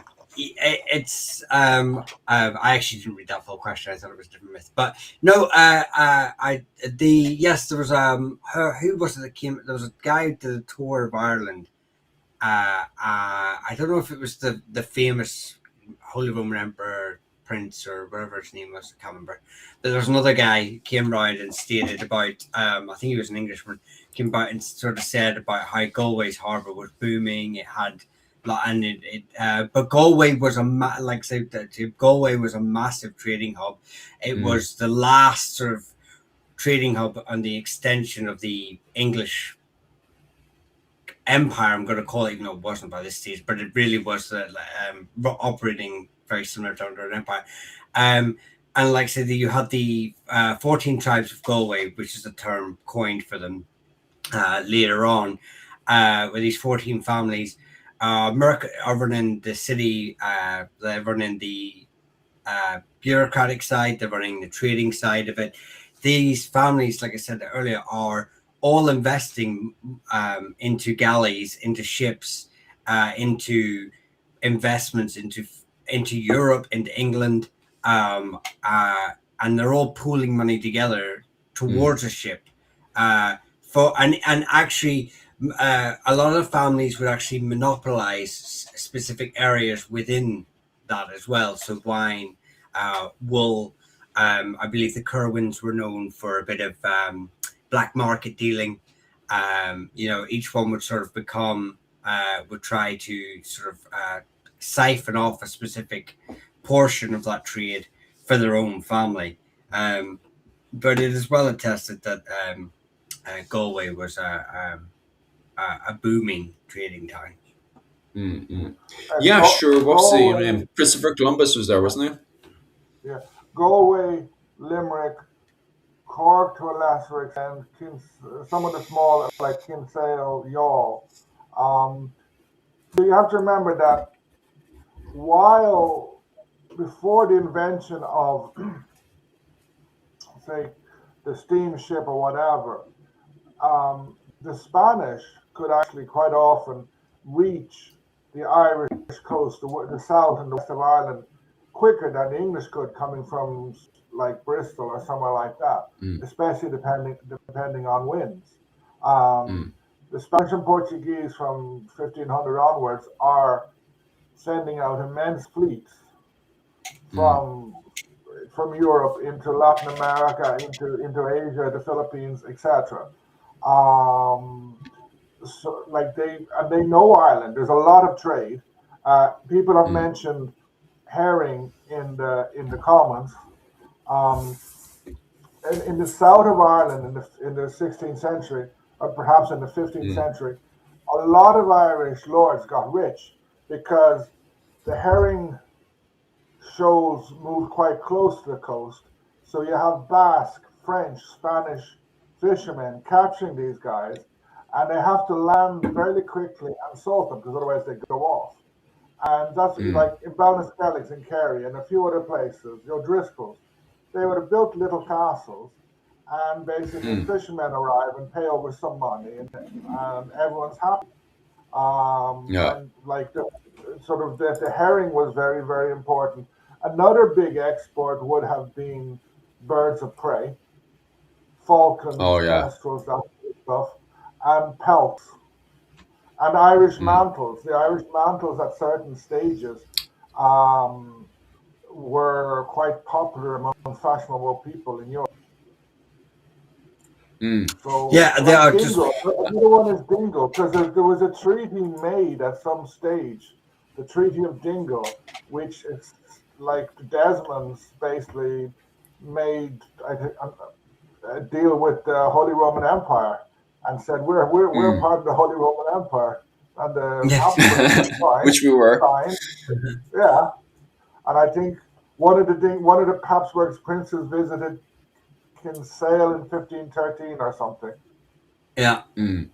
actually didn't read that full question. I thought it was a different myth, but no. There was who was it that came? There was a guy who did a tour of Ireland. I don't know if it was the famous Holy Roman Emperor Prince or whatever his name was. I can't remember. But there was another guy who came round and stated about. I think he was an Englishman. Came about and sort of said about how Galway's harbour was booming. It had. But Galway was Galway was a massive trading hub. It was the last sort of trading hub on the extension of the English empire. I'm going to call it, even though it wasn't by this stage, but it really was operating very similar to under an empire. And like I said, you had the 14 tribes of Galway, which is a term coined for them later on, with these 14 families. Merc are running the city, they're running the bureaucratic side, they're running the trading side of it. These families, like I said earlier, are all investing into galleys, into ships, into investments, into Europe, into England, and they're all pooling money together towards a ship. Actually, a lot of families would actually monopolize specific areas within that as well. So wine, wool. I believe the Kerwins were known for a bit of black market dealing. Each one would sort of would try to sort of siphon off a specific portion of that trade for their own family. But it is well attested that Galway was a booming trading town. Yeah, sure. What's the name? Christopher Columbus was there, wasn't he? Yeah, Galway, Limerick, Cork to a lesser extent, some of the small like Kinsale, Youghal. So you have to remember that before the invention of, say, the steamship or whatever, the Spanish could actually quite often reach the Irish coast, the south and the west of Ireland, quicker than the English could, coming from like Bristol or somewhere like that, especially depending on winds. The Spanish and Portuguese from 1500 onwards are sending out immense fleets from Europe into Latin America, into Asia, the Philippines, etc. so like they know Ireland. There's a lot of trade. People have mm, mentioned herring in the comments. Um, in the south of Ireland in the 16th century, or perhaps in the 15th mm, century, a lot of Irish lords got rich because the herring shoals moved quite close to the coast. So you have Basque, French, Spanish fishermen capturing these guys, and they have to land fairly quickly and salt them because otherwise they go off. And that's mm, like in Ballinaskelligs in Kerry and a few other places, Driscoll's, they would have built little castles, and basically mm. fishermen arrive and pay over some money, and everyone's happy. Yeah. And like the herring was very, very important. Another big export would have been birds of prey, Oh falcons, yeah. kestrels, that sort of stuff, and pelts and Irish Mm, mantles. The Irish mantles at certain stages um, were quite popular among fashionable people in Europe. mm, So, Yeah, they like are just Dingle, another one is Dingle, because there was a treaty made at some stage, the Treaty of Dingle, which is like the Desmonds basically made a deal with the Holy Roman Empire and said we're mm. part of the Holy Roman Empire, and the Habsburgs said fine, Which we were. fine, yeah. And I think one of the Habsburgs princes visited Kinsale in 1513 or something. yeah Mm.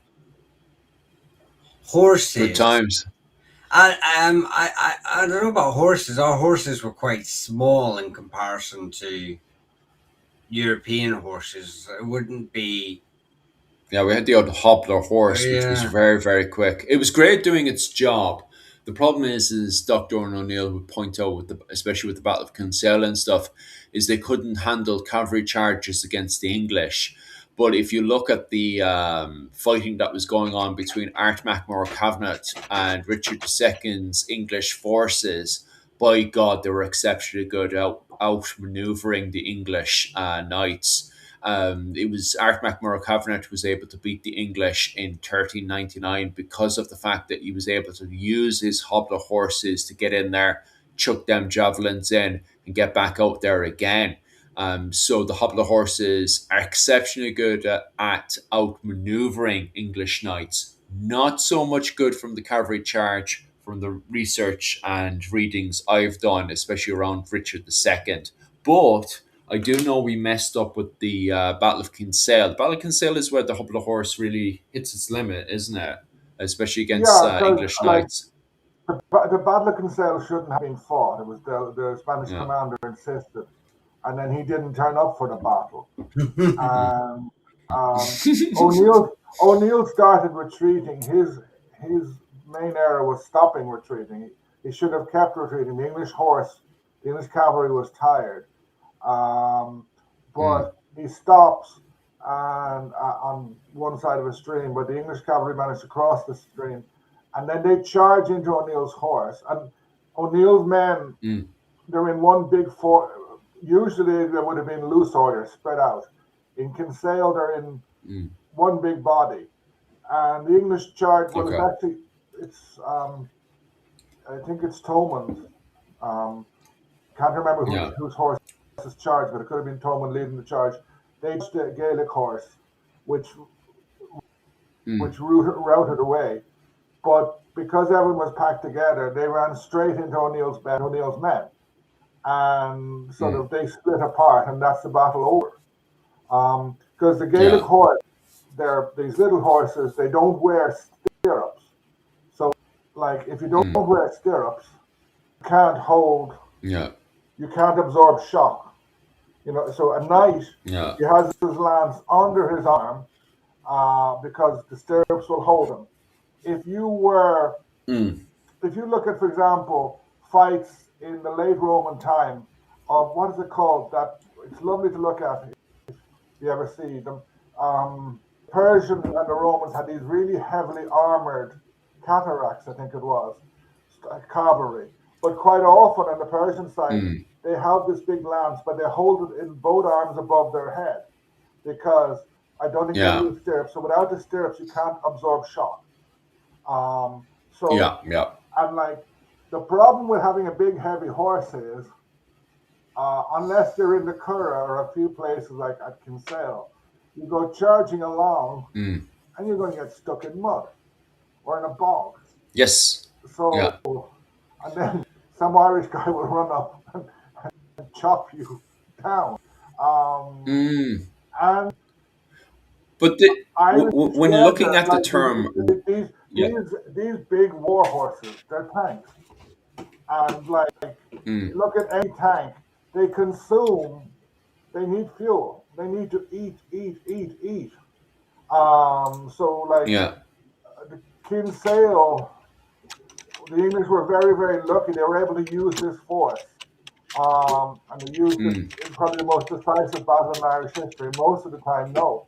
Good horses. times. I don't know about horses. Our horses were quite small in comparison to European horses. It wouldn't be. Yeah, we had the old Hoppler horse, which was Yeah, very, very quick. It was great doing its job. The problem is Dr. O'Neill would point out, especially with the Battle of Kinsale and stuff, is they couldn't handle cavalry charges against the English. But if you look at the fighting that was going on between Art MacMurrough and Richard II's English forces, by God, they were exceptionally good outmaneuvering the English knights. It was Art MacMurrough was able to beat the English in 1399 because of the fact that he was able to use his hobler horses to get in there, chuck them javelins in, and get back out there again. So the hobler horses are exceptionally good at outmaneuvering English knights. Not so much good from the cavalry charge, from the research and readings I've done, especially around Richard II. But I do know we messed up with the Battle of Kinsale. The Battle of Kinsale is where the Hubble horse really hits its limit, isn't it? Especially against Yeah, because English like knights. the Battle of Kinsale shouldn't have been fought. It was the Spanish Yeah. commander insisted, and then he didn't turn up for the battle. And O'Neill started retreating. His main error was stopping retreating. He should have kept retreating. The English cavalry was tired, um, Mm, but he stops and on one side of a stream. But the English cavalry managed to cross the stream, and then they charge into O'Neill's horse. And O'Neill's men, mm, they're in one big fort. Usually there would have been loose orders spread out. In Kinsale, they're in mm. one big body, and the English charge. Well, Okay. it's I think it's Thomond. Um, can't remember Yeah. whose horse is charged, but it could have been Thomond leading the charge. They charged the Gaelic horse, which Mm, routed away. But because everyone was packed together, they ran straight into O'Neill's men, and sort mm. of they split apart, and that's the battle over. Because the Gaelic Yeah. horse, they're these little horses, they don't wear stirrups. So, like, if you don't Mm, wear stirrups, you can't hold, yeah. you can't absorb shock. So a knight, Yeah. he has his lance under his arm because the stirrups will hold him. If you were, Mm, if you look at, for example, fights in the late Roman time of what is it called? That it's lovely to look at if you ever see them. Persians and the Romans had these really heavily armored cataracts, I think it was, cavalry. But quite often on the Persian side, mm, they have this big lance, but they hold it in both arms above their head because I don't think they Yeah. use stirrups. So without the stirrups, you can't absorb shock. So Yeah. Yeah. and like the problem with having a big heavy horse is, unless they're in the Curragh or a few places like at Kinsale, you go charging along Mm. and you're going to get stuck in mud or in a bog. Yes. So Yeah. and then some Irish guy will run up and chop you down. Um, Mm. and But Irish when looking together, at the like term, these yeah. these these big war horses, they're tanks, and like Mm. look at any tank, they consume, they need fuel, they need to eat. So like Yeah. the Kinsale, the English were very lucky. They were able to use this force, and they used it Mm. in probably the most decisive battle in Irish history. Most of the time, no.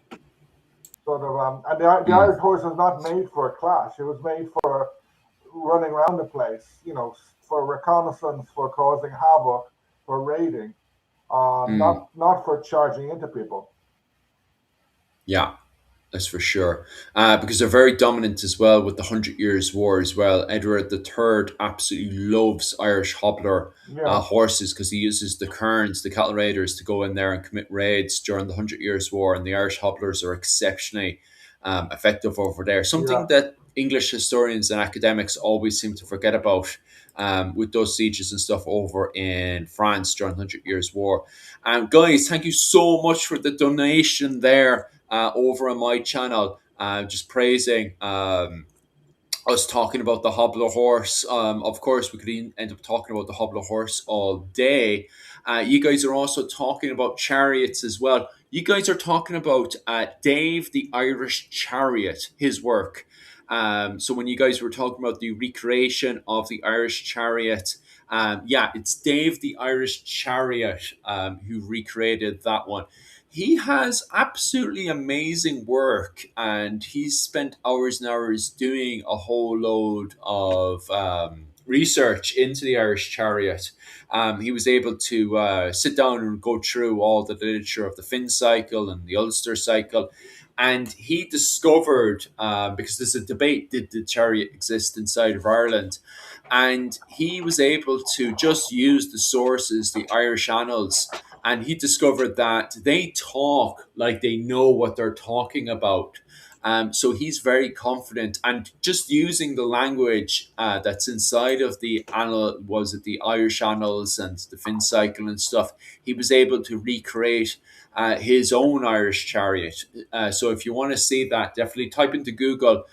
Sort of, and the Mm. Irish horse was not made for a clash. It was made for running around the place, for reconnaissance, for causing havoc, for raiding, Mm. not for charging into people. Yeah. That's for sure. Because they're very dominant as well with the Hundred Years' War as well. Edward the Third absolutely loves Irish hobbler Yeah, horses because he uses the kerns, the cattle raiders, to go in there and commit raids during the Hundred Years' War. And the Irish hobblers are exceptionally effective over there. yeah, Something that English historians and academics always seem to forget about with those sieges and stuff over in France during the Hundred Years' War. Guys, thank you so much for the donation there over on my channel, just praising us talking about the Hobbler horse. Of course, we could end up talking about the Hobbler horse all day. You guys are also talking about chariots as well. You guys are talking about Dave the Irish Chariot, his work. So when you guys were talking about the recreation of the Irish Chariot, yeah, it's Dave the Irish Chariot who recreated that one. He has absolutely amazing work, and he's spent hours and hours doing a whole load of research into the Irish Chariot. He was able to sit down and go through all the literature of the Finn cycle and the Ulster cycle. And he discovered, because there's a debate, did the chariot exist inside of Ireland? And he was able to just use the sources, the Irish annals, and he discovered that they talk like they know what they're talking about. So he's very confident, and just using the language that's inside of the annal, was it the Irish annals and the Finn cycle and stuff, he was able to recreate his own Irish chariot. So if you want to see that, definitely type into Google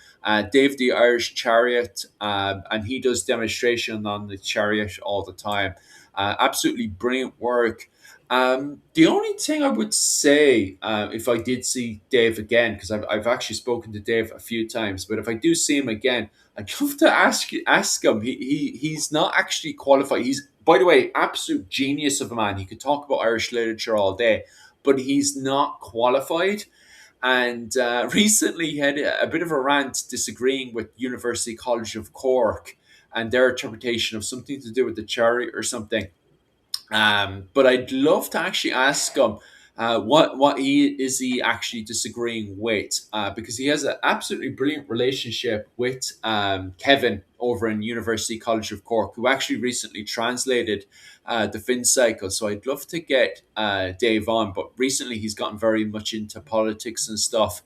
Dave the Irish Chariot, and he does demonstration on the chariot all the time. Absolutely brilliant work. The only thing I would say, if I did see Dave again, because I've actually spoken to Dave a few times, but if I do see him again, I'd love to ask him. He's not actually qualified. He's, by the way, absolute genius of a man. He could talk about Irish literature all day, but he's not qualified. And recently, he had a bit of a rant disagreeing with University College of Cork and their interpretation of something to do with the chariot or something. But I'd love to actually ask him what he actually disagreeing with, because he has an absolutely brilliant relationship with Kevin over in University College of Cork, who actually recently translated the Finn cycle. So I'd love to get Dave on, but recently he's gotten very much into politics and stuff.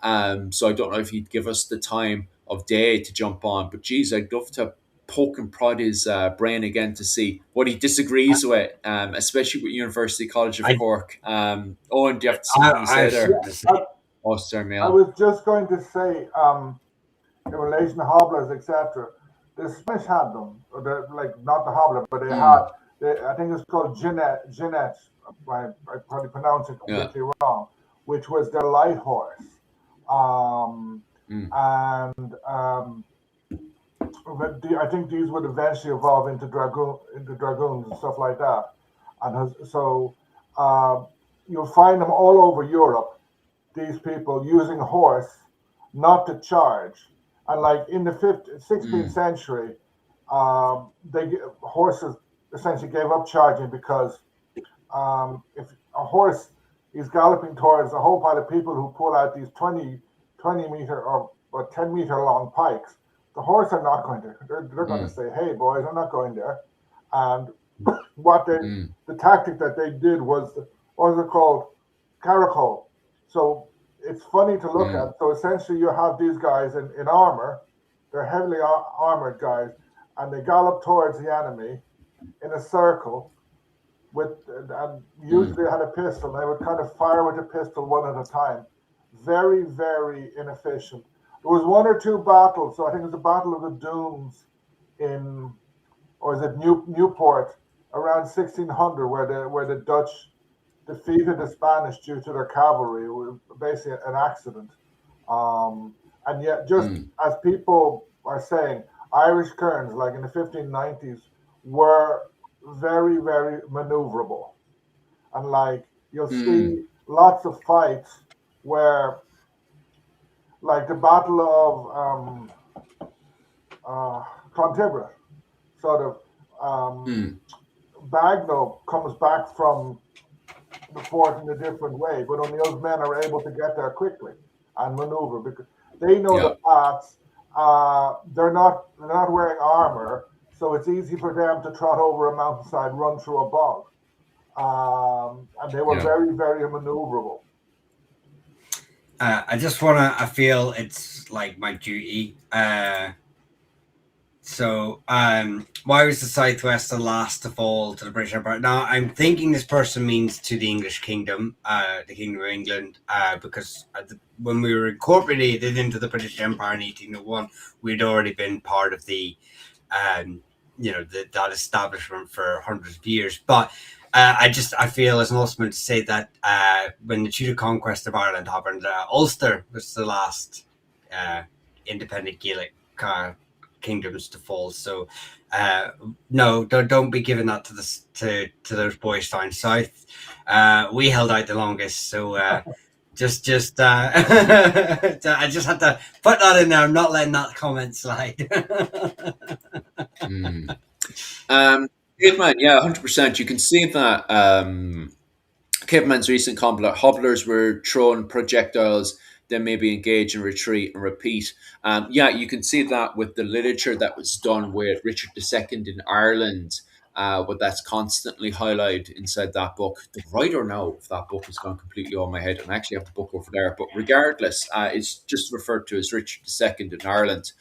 So I don't know if he'd give us the time of day to jump on. But geez, I'd love to poke and prod his brain again to see what he disagrees with, especially with University College of I, Cork. Owen, do you have something to I say was there? yeah. Oh, sorry, I Mail. was just going to say, in relation to hobblers, etc. The Spanish had them, or like not the hobbler, but they had. Mm, I think it's called Jeanette. I probably pronounced it yeah. completely wrong, which was their light horse. Um, Mm, and but I think these would eventually evolve into dragoons and stuff like that. And so uh, you'll find them all over Europe. These people using a horse not to charge, and like in the 16th mm, century, horses essentially gave up charging because if a horse he's galloping towards a whole pile of people who pull out these 20 meter or 10-meter long pikes. The horse are not going to, they're going to mm, say, hey, boys, I'm not going there. And what they, mm, the tactic that they did was, what was it called? Caracol. So it's funny to look mm, at. So essentially, you have these guys in armor, they're heavily armored guys, and they gallop towards the enemy in a circle with, and mm, usually they had a pistol. They would kind of fire with a pistol one at a time. Very, very inefficient. There was one or two battles. So I think it was the Battle of the Dunes in, or is it Newport, around 1600, where the Dutch defeated the Spanish due to their cavalry. It was basically an accident. And yet, just mm, as people are saying, Irish kerns, like in the 1590s, were very, very maneuverable. And like you'll mm, see lots of fights where, like the Battle of Clontarf, sort of mm. Bagnall comes back from the fort in a different way, but only those men are able to get there quickly and maneuver because they know the Yeah, paths. They're not wearing armor, so it's easy for them to trot over a mountainside, run through a bog, and they were yeah. very, very maneuverable. I just wanna. I feel it's like my duty. Why was the Southwest the last to fall to the British Empire? Now, I'm thinking this person means to the English Kingdom, the Kingdom of England, because when we were incorporated into the British Empire in 1801, we'd already been part of the, um, that establishment for hundreds of years. But I feel as an Ulsterman to say that when the Tudor conquest of Ireland happened, Ulster was the last independent Gaelic kingdoms to fall. So no, don't be giving that to to those boys down south. We held out the longest, so just I just had to put that in there. I'm not letting that comment slide. Mm. Caveman, yeah, 100%. You can see that Caveman's recent combat hobblers were throwing projectiles, then maybe engage and retreat and repeat. Yeah, you can see that with the literature that was done with Richard II in Ireland, but that's constantly highlighted inside that book. The writer now of that book has gone completely on my head, and I actually have the book over there. But regardless, it's just referred to as Richard II in Ireland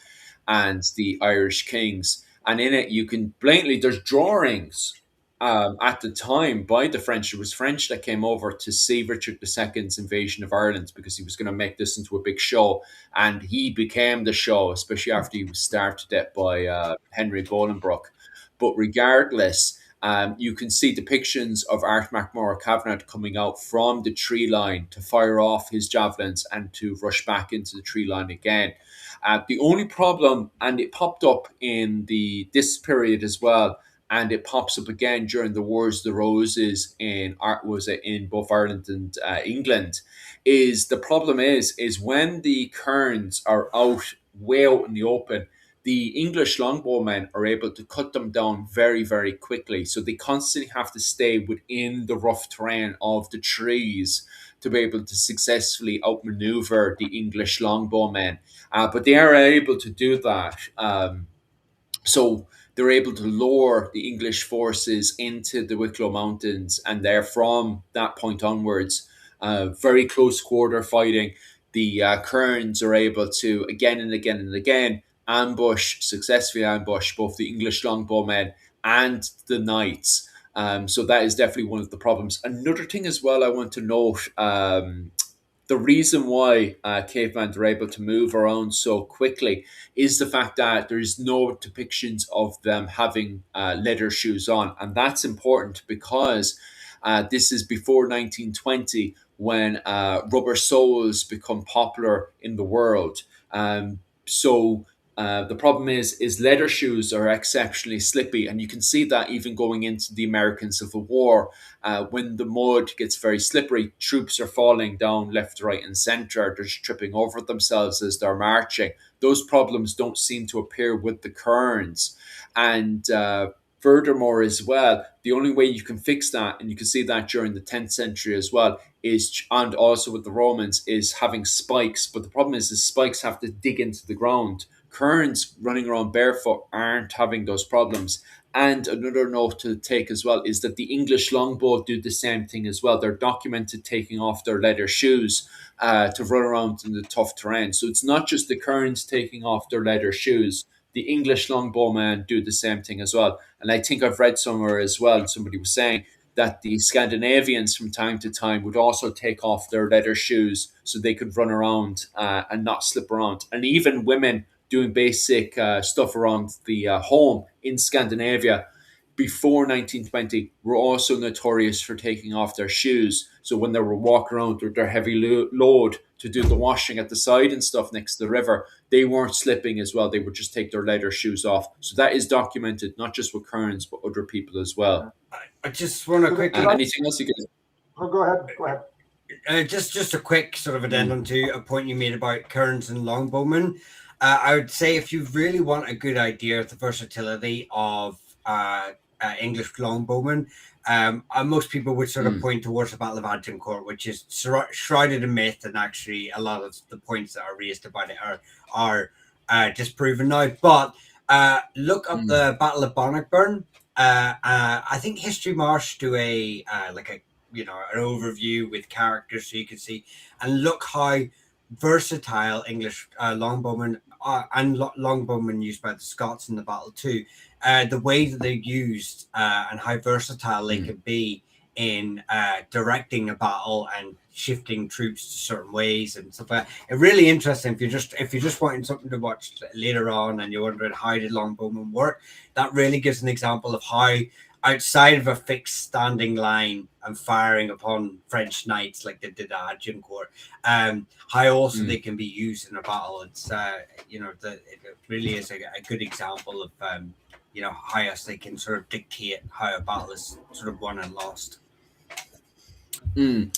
and the Irish Kings. And in it, you can blatantly, there's drawings at the time by the French. It was French that came over to see Richard II's invasion of Ireland because he was going to make this into a big show. And he became the show, especially after he was starved to death by Henry Bolingbroke. But regardless, you can see depictions of Art MacMorrough Cavanagh coming out from the tree line to fire off his javelins and to rush back into the tree line again. The only problem, and it popped up in the this period as well, and it pops up again during the Wars of the Roses in was it in both Ireland and England, is the problem is when the kerns are out way out in the open, the English longbowmen are able to cut them down very, very quickly. So they constantly have to stay within the rough terrain of the trees to be able to successfully outmaneuver the English longbowmen. But they are able to do that. So they're able to lure the English forces into the Wicklow Mountains, and they're from that point onwards, very close quarter fighting. The Kerns are able to again and again and again successfully ambush both the English longbowmen and the knights. So that is definitely one of the problems. Another thing as well I want to note, the reason why cavemen are able to move around so quickly is the fact that there's no depictions of them having leather shoes on. And that's important because this is before 1920 when rubber soles become popular in the world. So the problem is leather shoes are exceptionally slippy, and you can see that even going into the American Civil War. When the mud gets very slippery, troops are falling down left, right, and centre. They're just tripping over themselves as they're marching. Those problems don't seem to appear with the Kerns. And Furthermore, as well, the only way you can fix that, and you can see that during the 10th century as well, is, and also with the Romans, is having spikes. But the problem is the spikes have to dig into the ground. Currents running around barefoot aren't having those problems. And another note to take as well is that the English longbow do the same thing as well. They're documented taking off their leather shoes to run around in the tough terrain. So it's not just the Kerns taking off their leather shoes. The English longbowmen do the same thing as well. And I think I've read somewhere as well, somebody was saying that the Scandinavians from time to time would also take off their leather shoes so they could run around and not slip around. And even women doing basic stuff around the home in Scandinavia before 1920 were also notorious for taking off their shoes. So when they were walking around with their heavy load to do the washing at the side and stuff next to the river, they weren't slipping as well. They would just take their leather shoes off. So that is documented, not just with Kearns, but other people as well. I just want to quickly. Anything else you can? Oh, go ahead. Go ahead. Just a quick sort of addendum to a point you made about Kearns and longbowmen. I would say if you really want a good idea of the versatility of English longbowmen, most people would sort of point towards the Battle of Agincourt, which is shrouded in myth, and actually a lot of the points that are raised about it are disproven now. But look up the Battle of Bannockburn. I think History Marsh do a an overview with characters so you can see, and look how versatile English longbowmen and longbowmen used by the Scots in the battle too. The way that they're used and how versatile they can be in directing a battle and shifting troops to certain ways and stuff like that. It's really interesting if you're just wanting something to watch later on and you're wondering how did longbowmen work. That really gives an example of how outside of a fixed standing line and firing upon French knights like they did at Agincourt, how also they can be used in a battle. It's it really is a good example of how else they can sort of dictate how a battle is sort of won and lost.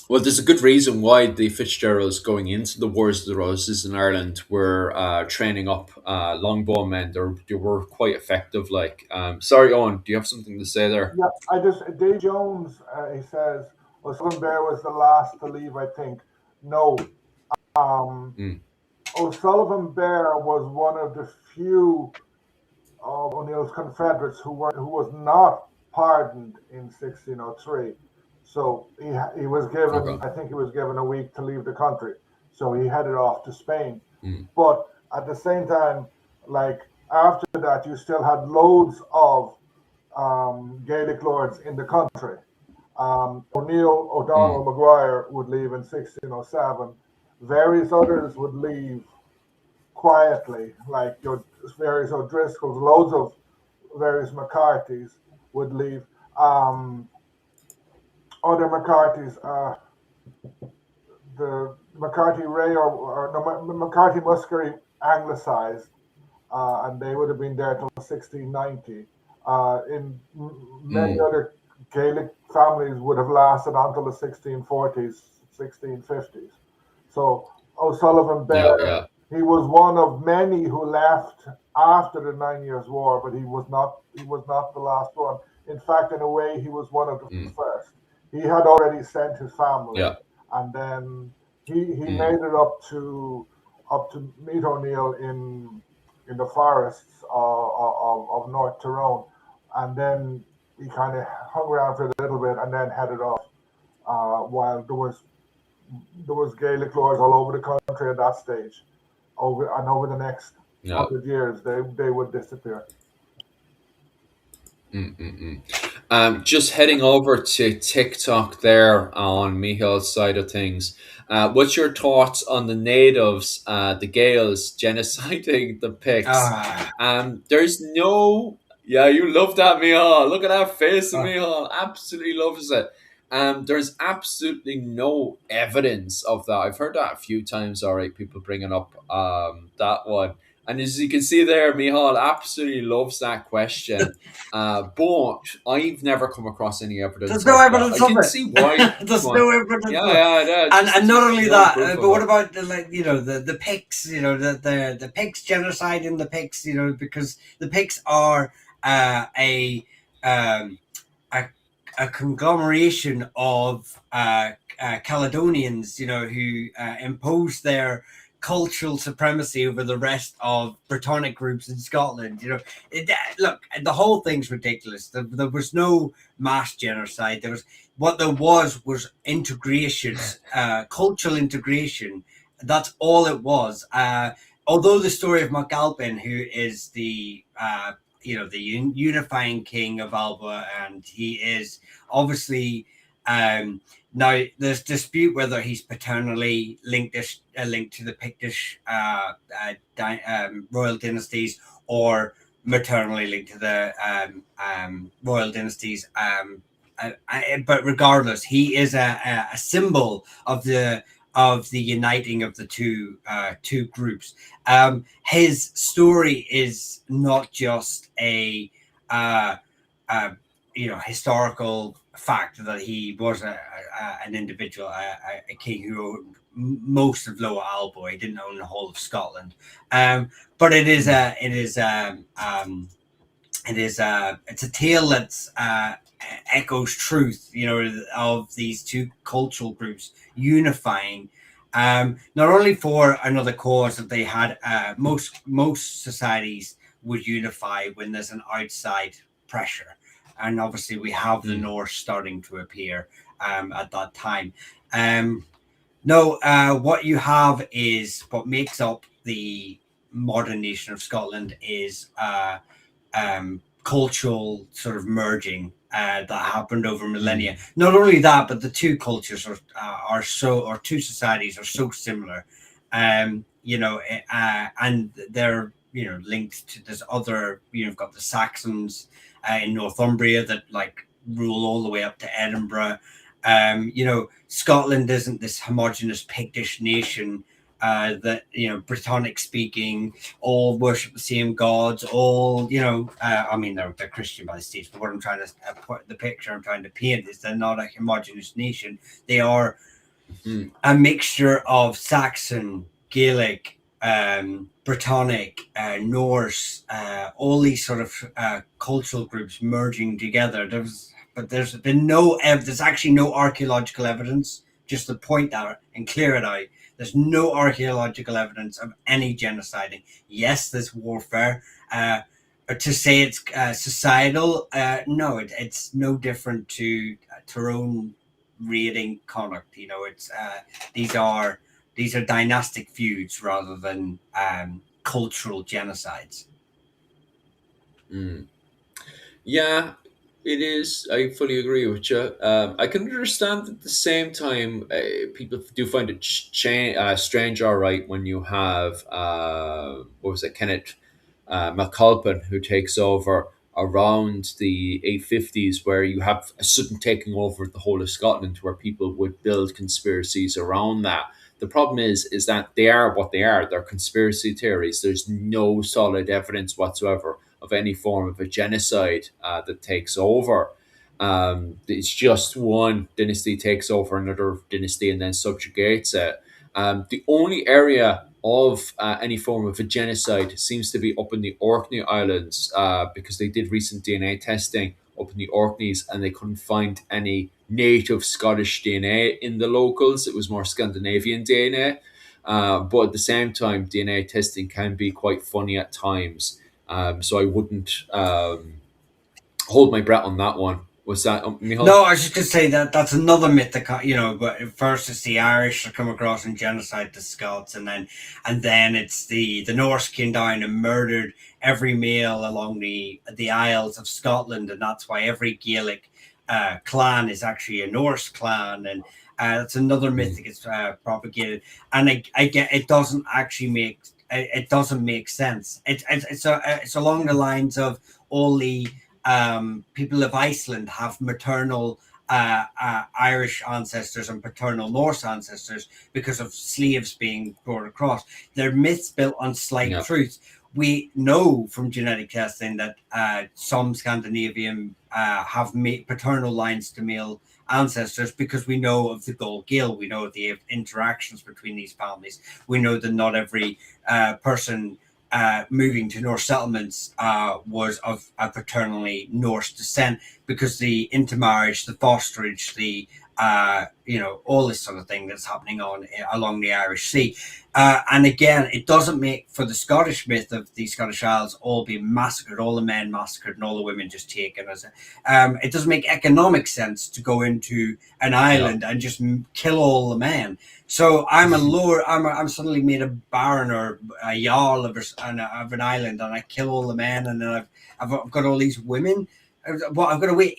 Well, there's a good reason why the Fitzgeralds going into the Wars of the Roses in Ireland were training up longbowmen. They were quite effective. Sorry, Owen, do you have something to say there? Yeah, Dave Jones, he says, O'Sullivan Bear was the last to leave, I think. No. O'Sullivan Bear was one of the few of O'Neill's Confederates who was not pardoned in 1603. So he was given, I think he was given a week to leave the country. So he headed off to Spain. But at the same time, after that, you still had loads of Gaelic lords in the country. O'Neill, O'Donnell, Maguire would leave in 1607. Various others would leave quietly, like your various O'Driscolls, loads of various McCarthys would leave. Other McCarthys, the McCarthy Ray McCarthy Muskerry anglicized, and they would have been there till 1690. In many other Gaelic families would have lasted until the 1640s, 1650s. So O'Sullivan Bear, he was one of many who left after the 9 Years' War, but he was not the last one. In fact, in a way, he was one of the first. He had already sent his family, and then he made it up to meet O'Neill in the forests of North Tyrone, and then he kind of hung around for a little bit and then headed off. While there was Gaelic lords all over the country at that stage. Over the next 100 years, they would disappear. Just heading over to TikTok there on Michael's side of things. What's your thoughts on the natives, the Gaels, genociding the Picts? There's no... Yeah, you love that, Michal. Look at that face of Michal. Absolutely loves it. There's absolutely no evidence of that. I've heard that a few times, all right, people bringing up that one. And as you can see there, Michal absolutely loves that question. But I've never come across any evidence. There's no evidence of it. I can see why. There's no evidence. Yeah. And not only that, but what about the Picts? The Picts genociding the Picts. Because the Picts are a a, a conglomeration of Caledonians, who imposed their cultural supremacy over the rest of Brittonic groups in Scotland. Look, the whole thing's ridiculous. There was no mass genocide. What there was integration, cultural integration. That's all it was. Although the story of MacAlpin, who is the unifying king of Alba, and he is obviously now there's dispute whether he's paternally linked to the Pictish royal dynasties, or maternally linked to the royal dynasties. But regardless, he is a symbol of the uniting of the two groups. His story is not just a historical fact that he was an individual, a king who owned most of Lower Alba. He didn't own the whole of Scotland, but it's a tale that's echoes truth, of these two cultural groups unifying, not only for another cause that they had. Most societies would unify when there's an outside pressure, and obviously we have the Norse starting to appear at that time. No, what you have is what makes up the modern nation of Scotland is cultural sort of merging that happened over millennia. Not only that, but the two cultures or two societies are so similar, and they're linked to this other. You've got the Saxons in Northumbria that rule all the way up to Edinburgh. Scotland isn't this homogenous Pictish nation that Brittonic speaking, all worship the same gods, all I mean they're Christian by the stage, but what I'm trying to put the picture I'm trying to paint is they're not a homogenous nation. They are a mixture of Saxon, Gaelic, Brittonic, Norse, all these sort of cultural groups merging together. There's actually no archaeological evidence, just to point that and clear it out. There's no archaeological evidence of any genociding. Yes, there's warfare. To say it's societal, no, it's no different to Tyrone raiding Connacht. It's these are dynastic feuds rather than cultural genocides. Yeah, it is. I fully agree with you. I can understand at the same time, people do find it strange, all right, when you have, what was it, Kenneth MacAlpin, who takes over around the 850s, where you have a sudden taking over the whole of Scotland, where people would build conspiracies around that. The problem is that they are what they are. They're conspiracy theories. There's no solid evidence whatsoever of any form of a genocide that takes over. It's just one dynasty takes over another dynasty and then subjugates it. The only area of any form of a genocide seems to be up in the Orkney Islands, because they did recent DNA testing up in the Orkneys and they couldn't find any native Scottish DNA in the locals. It was more Scandinavian DNA. But at the same time, DNA testing can be quite funny at times. So I wouldn't hold my breath on that one. Was that Michal? No, I was just going to say that's another myth that but first it's the Irish that come across and genocide the Scots, and then it's the Norse came down and murdered every male along the Isles of Scotland, and that's why every Gaelic clan is actually a Norse clan, and that's another myth that gets propagated. And I get it doesn't actually make sense. It's along the lines of all the people of Iceland have maternal Irish ancestors and paternal Norse ancestors because of slaves being brought across. They're myths built on slight truth. We know from genetic testing that some Scandinavian have paternal lines to male ancestors, because we know of the Gold Gael, we know of the interactions between these families. We know that not every person moving to Norse settlements was of a paternally Norse descent, because the intermarriage, the fosterage, the all this sort of thing that's happening on along the Irish Sea. And again, it doesn't make for the Scottish myth of the Scottish Isles all being massacred, all the men massacred, and all the women just taken as it doesn't make economic sense to go into an Yeah. island and just kill all the men. So I'm suddenly made a baron or a jarl of an island, and I kill all the men, and then I've got all these women. Well, I've got to wait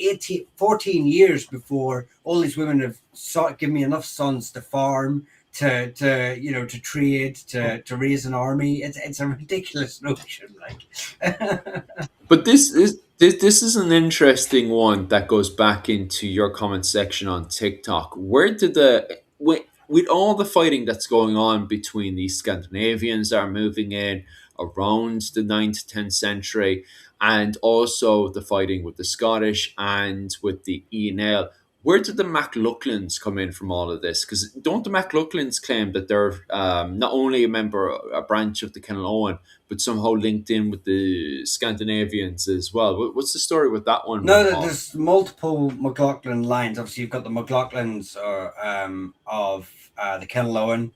14 years before all these women have given me enough sons to farm, to trade, to raise an army. It's a ridiculous notion, like. But this is an interesting one that goes back into your comment section on TikTok. Where did with all the fighting that's going on between these Scandinavians that are moving in around the 9th to 10th century, and also the fighting with the Scottish and with the ENL, where did the MacLucklins come in from all of this? Because don't the MacLucklins claim that they're not only a branch of the Kenlowen, but somehow linked in with the Scandinavians as well? What's the story with that one, No, Paul? there's multiple McLaughlin lines. Obviously, you've got the McLaughlins of the Kenlowen,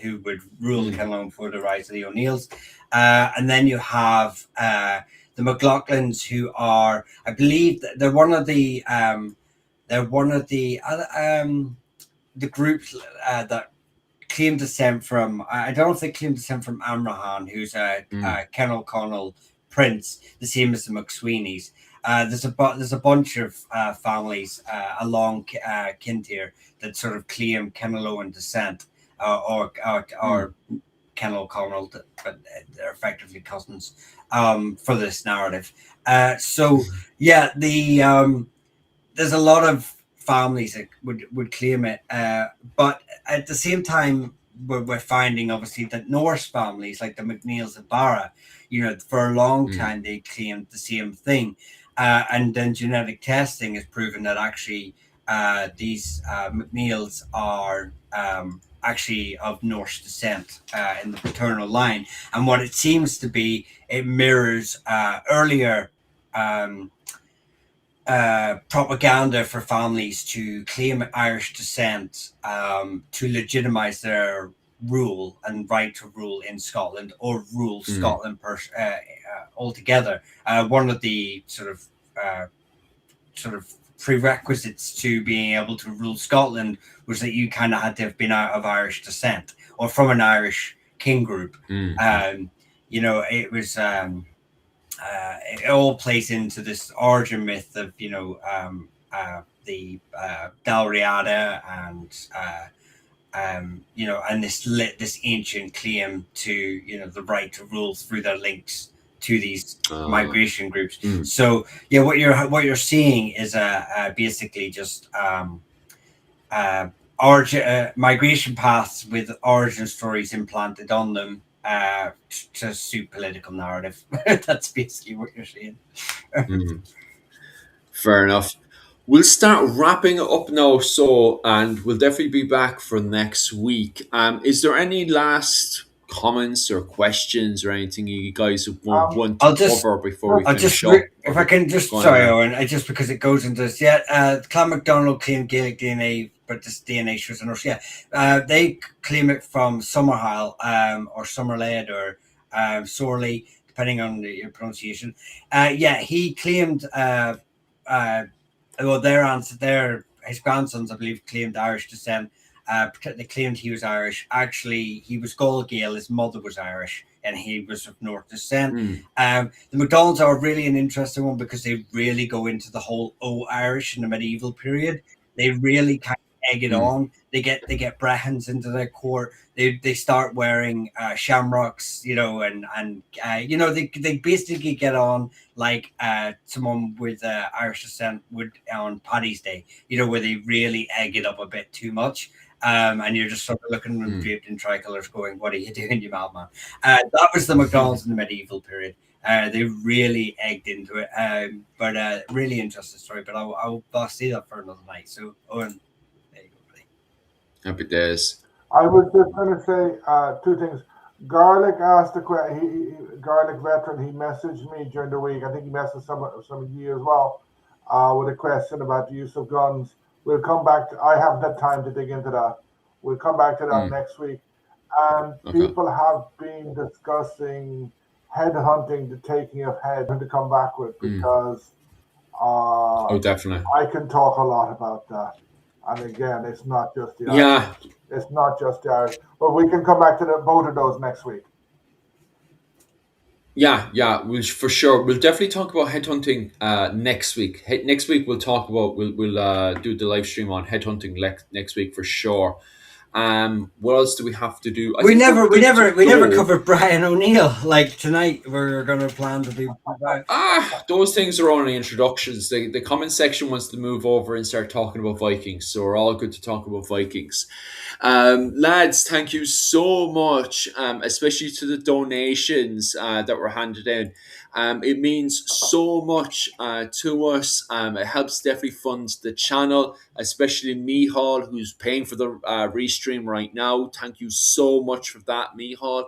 who would rule the Mm, Kenlowen before the rise of the O'Neills, and then you have the McLaughlins, who are, I believe, they're one of the groups that claim descent from. I don't think claim descent from Amrahan, who's mm, a Ken O'Connell prince, the same as the McSweeneys. There's a bunch of families along Kintyre that sort of claim Kenaloan descent, mm, or Ken O'Connell, but they're effectively cousins for this narrative. So yeah, there's a lot of families that would claim it, but at the same time, we're finding obviously that Norse families like the McNeils and Barra, for a long mm, time they claimed the same thing, and then genetic testing has proven that actually these McNeils are actually of Norse descent in the paternal line, and what it seems to be, it mirrors earlier. Um, Propaganda for families to claim Irish descent, to legitimize their rule and right to rule in Scotland, or rule mm, Scotland altogether. One of the uh, sort of prerequisites to being able to rule Scotland was that you kind of had to have been out of Irish descent or from an Irish king group. mm, It was. It all plays into this origin myth of the Dalriada, and this ancient claim to the right to rule through their links to these uh, migration groups. mm. So yeah, what you're seeing is basically just migration paths with origin stories implanted on them to suit political narrative. That's basically what you're saying. Mm. Fair enough. We'll start wrapping it up now, so and we'll definitely be back for next week. Is there any last comments or questions or anything you guys Um, want to I'll just cover before we I'll just finish up? if I can just Go on sorry, ahead. Owen, just because it goes into this. Yeah, Clan MacDonald claimed Gaelic DNA, but this DNA shows in us. Yeah, they claim it from Summerhill, or Summerled, or Sorley, depending on your pronunciation. Yeah, he claimed. Well, his grandsons, I believe, claimed Irish descent. They claimed he was Irish. Actually, he was Gol Gael. His mother was Irish, and he was of North descent. Mm, The MacDonalds are really an interesting one because they really go into the whole Irish in the medieval period. They really kind of egg it mm, on. They get Brehons into their court. They start wearing shamrocks, they basically get on like someone with Irish descent would on Paddy's Day, where they really egg it up a bit too much. And you're just sort of looking at them mm. draped in tricolours going, what are you doing, you madman? That was the McDonald's in the medieval period. They really egged into it, but really interesting story. But I'll see that for another night. So, Owen, there you go, buddy. Happy days. I was just going to say two things. Garlic asked a question. Garlic veteran. He messaged me during the week. I think he messaged some of you as well, with a question about the use of guns. We'll come back to. I haven't had time to dig into that. We'll come back to that Mm, next week. And okay. people have been discussing headhunting, the taking of head, to come back with Mm. because uh, Oh, definitely. I can talk a lot about that. And again, it's not just the Irish. Yeah, It's not just the Irish. But we can come back to both of those next week. yeah, yeah. We'll for sure. We'll definitely talk about headhunting next week. Next week we'll talk about we'll do the live stream on headhunting next week for sure. What else do we have to do? I We think we're never, we good to never, we never go. covered Brian O'Neill. Like tonight, we're gonna plan to do. Those things are only introductions. The comment section wants to move over and start talking about Vikings, so we're all good to talk about Vikings. Lads, thank you so much, especially to the donations that were handed in. It means so much to us. It helps definitely fund the channel, especially Mihal, who's paying for the restream right now. Thank you so much for that, Mihal.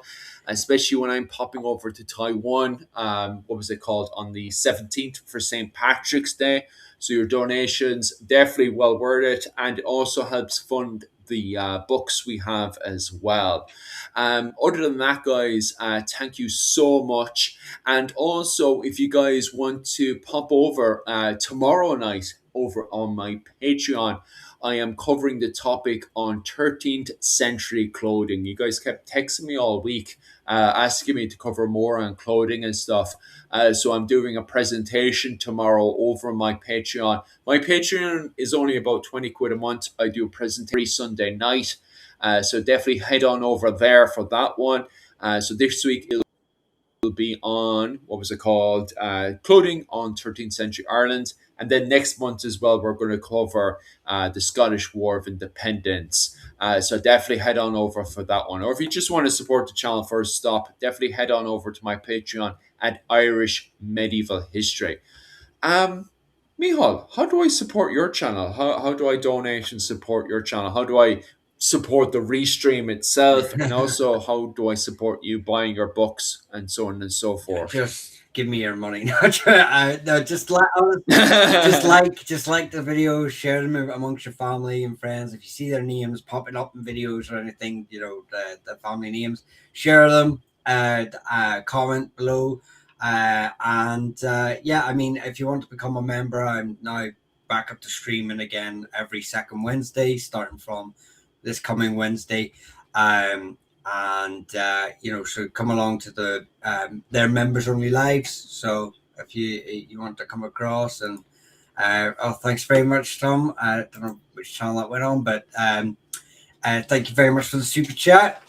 Especially when I'm popping over to Taiwan. What was it called on the 17th for St. Patrick's Day? So your donations definitely well worth it, and it also helps fund the books we have as well. Other than that, guys, thank you so much. And also, if you guys want to pop over tomorrow night over on my Patreon, I am covering the topic on 13th century clothing. You guys kept texting me all week asking me to cover more on clothing and stuff. So I'm doing a presentation tomorrow over my Patreon. My Patreon is only about 20 quid a month. I do a presentation every Sunday night. So definitely head on over there for that one. So this week will be on what was it called? Clothing on 13th century Ireland. And then next month as well, we're going to cover the Scottish War of Independence. So definitely head on over for that one. Or if you just want to support the channel for a stop, definitely head on over to my Patreon at Irish Medieval History. Um, Mihal, how do I support your channel? How do I donate and support your channel? How do I support the restream itself? And also, how do I support you buying your books and so on and so forth? Just give me your money. No, just like the video, share them amongst your family and friends. If you see their names popping up in videos or anything, the family names, share them. Comment below. Yeah, I mean, if you want to become a member, I'm now back up to streaming again every second Wednesday, starting from this coming Wednesday. So come along to their members only lives. So if you want to come across and thanks very much, Tom. I don't know which channel that went on, but thank you very much for the super chat.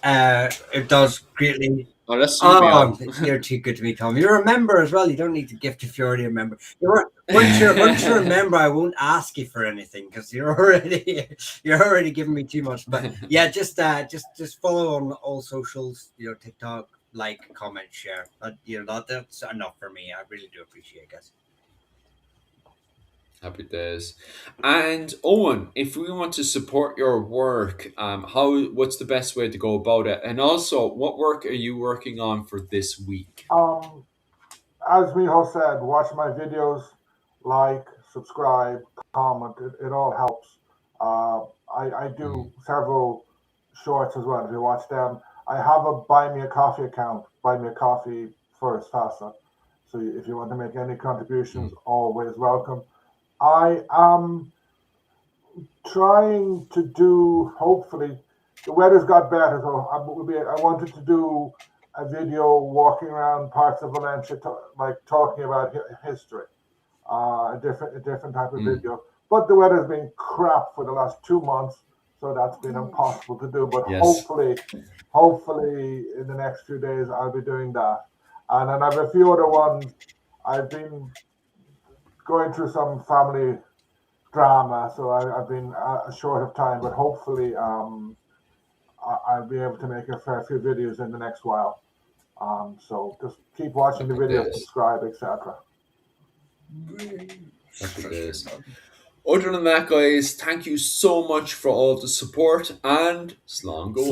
It does greatly. Oh, that's you, Oh, Mihal. you're too good to me, Tom. You're a member as well. You don't need to gift if you're already a member. Once you're a member, I won't ask you for anything because you're already giving me too much. But yeah, just follow on all socials. TikTok, like, comment, share. That's enough for me. I really do appreciate it, guys. Happy days. And Owen, if we want to support your work, what's the best way to go about it? And also, what work are you working on for this week? Um, as Miho said, watch my videos, like, subscribe, comment. It all helps. I Mm, do several shorts as well. If you watch them, I have a Buy Me a Coffee account. Buy Me a Coffee first, FASA. So if you want to make any contributions, mm, always welcome. I am trying to do. Hopefully, the weather's got better, so I wanted to do a video walking around parts of Valencia, like talking about history, a different type of mm. video. But the weather's been crap for the last 2 months, so that's been impossible to do. But Yes. hopefully, in the next few days, I'll be doing that. And then I have a few other ones. I've been going through some family drama, so I've been short of time, but hopefully I'll be able to make a fair few videos in the next while. So just keep watching the Happy videos, days. subscribe, etc. Happy days. Other than that, guys, thank you so much for all the support and slán go on.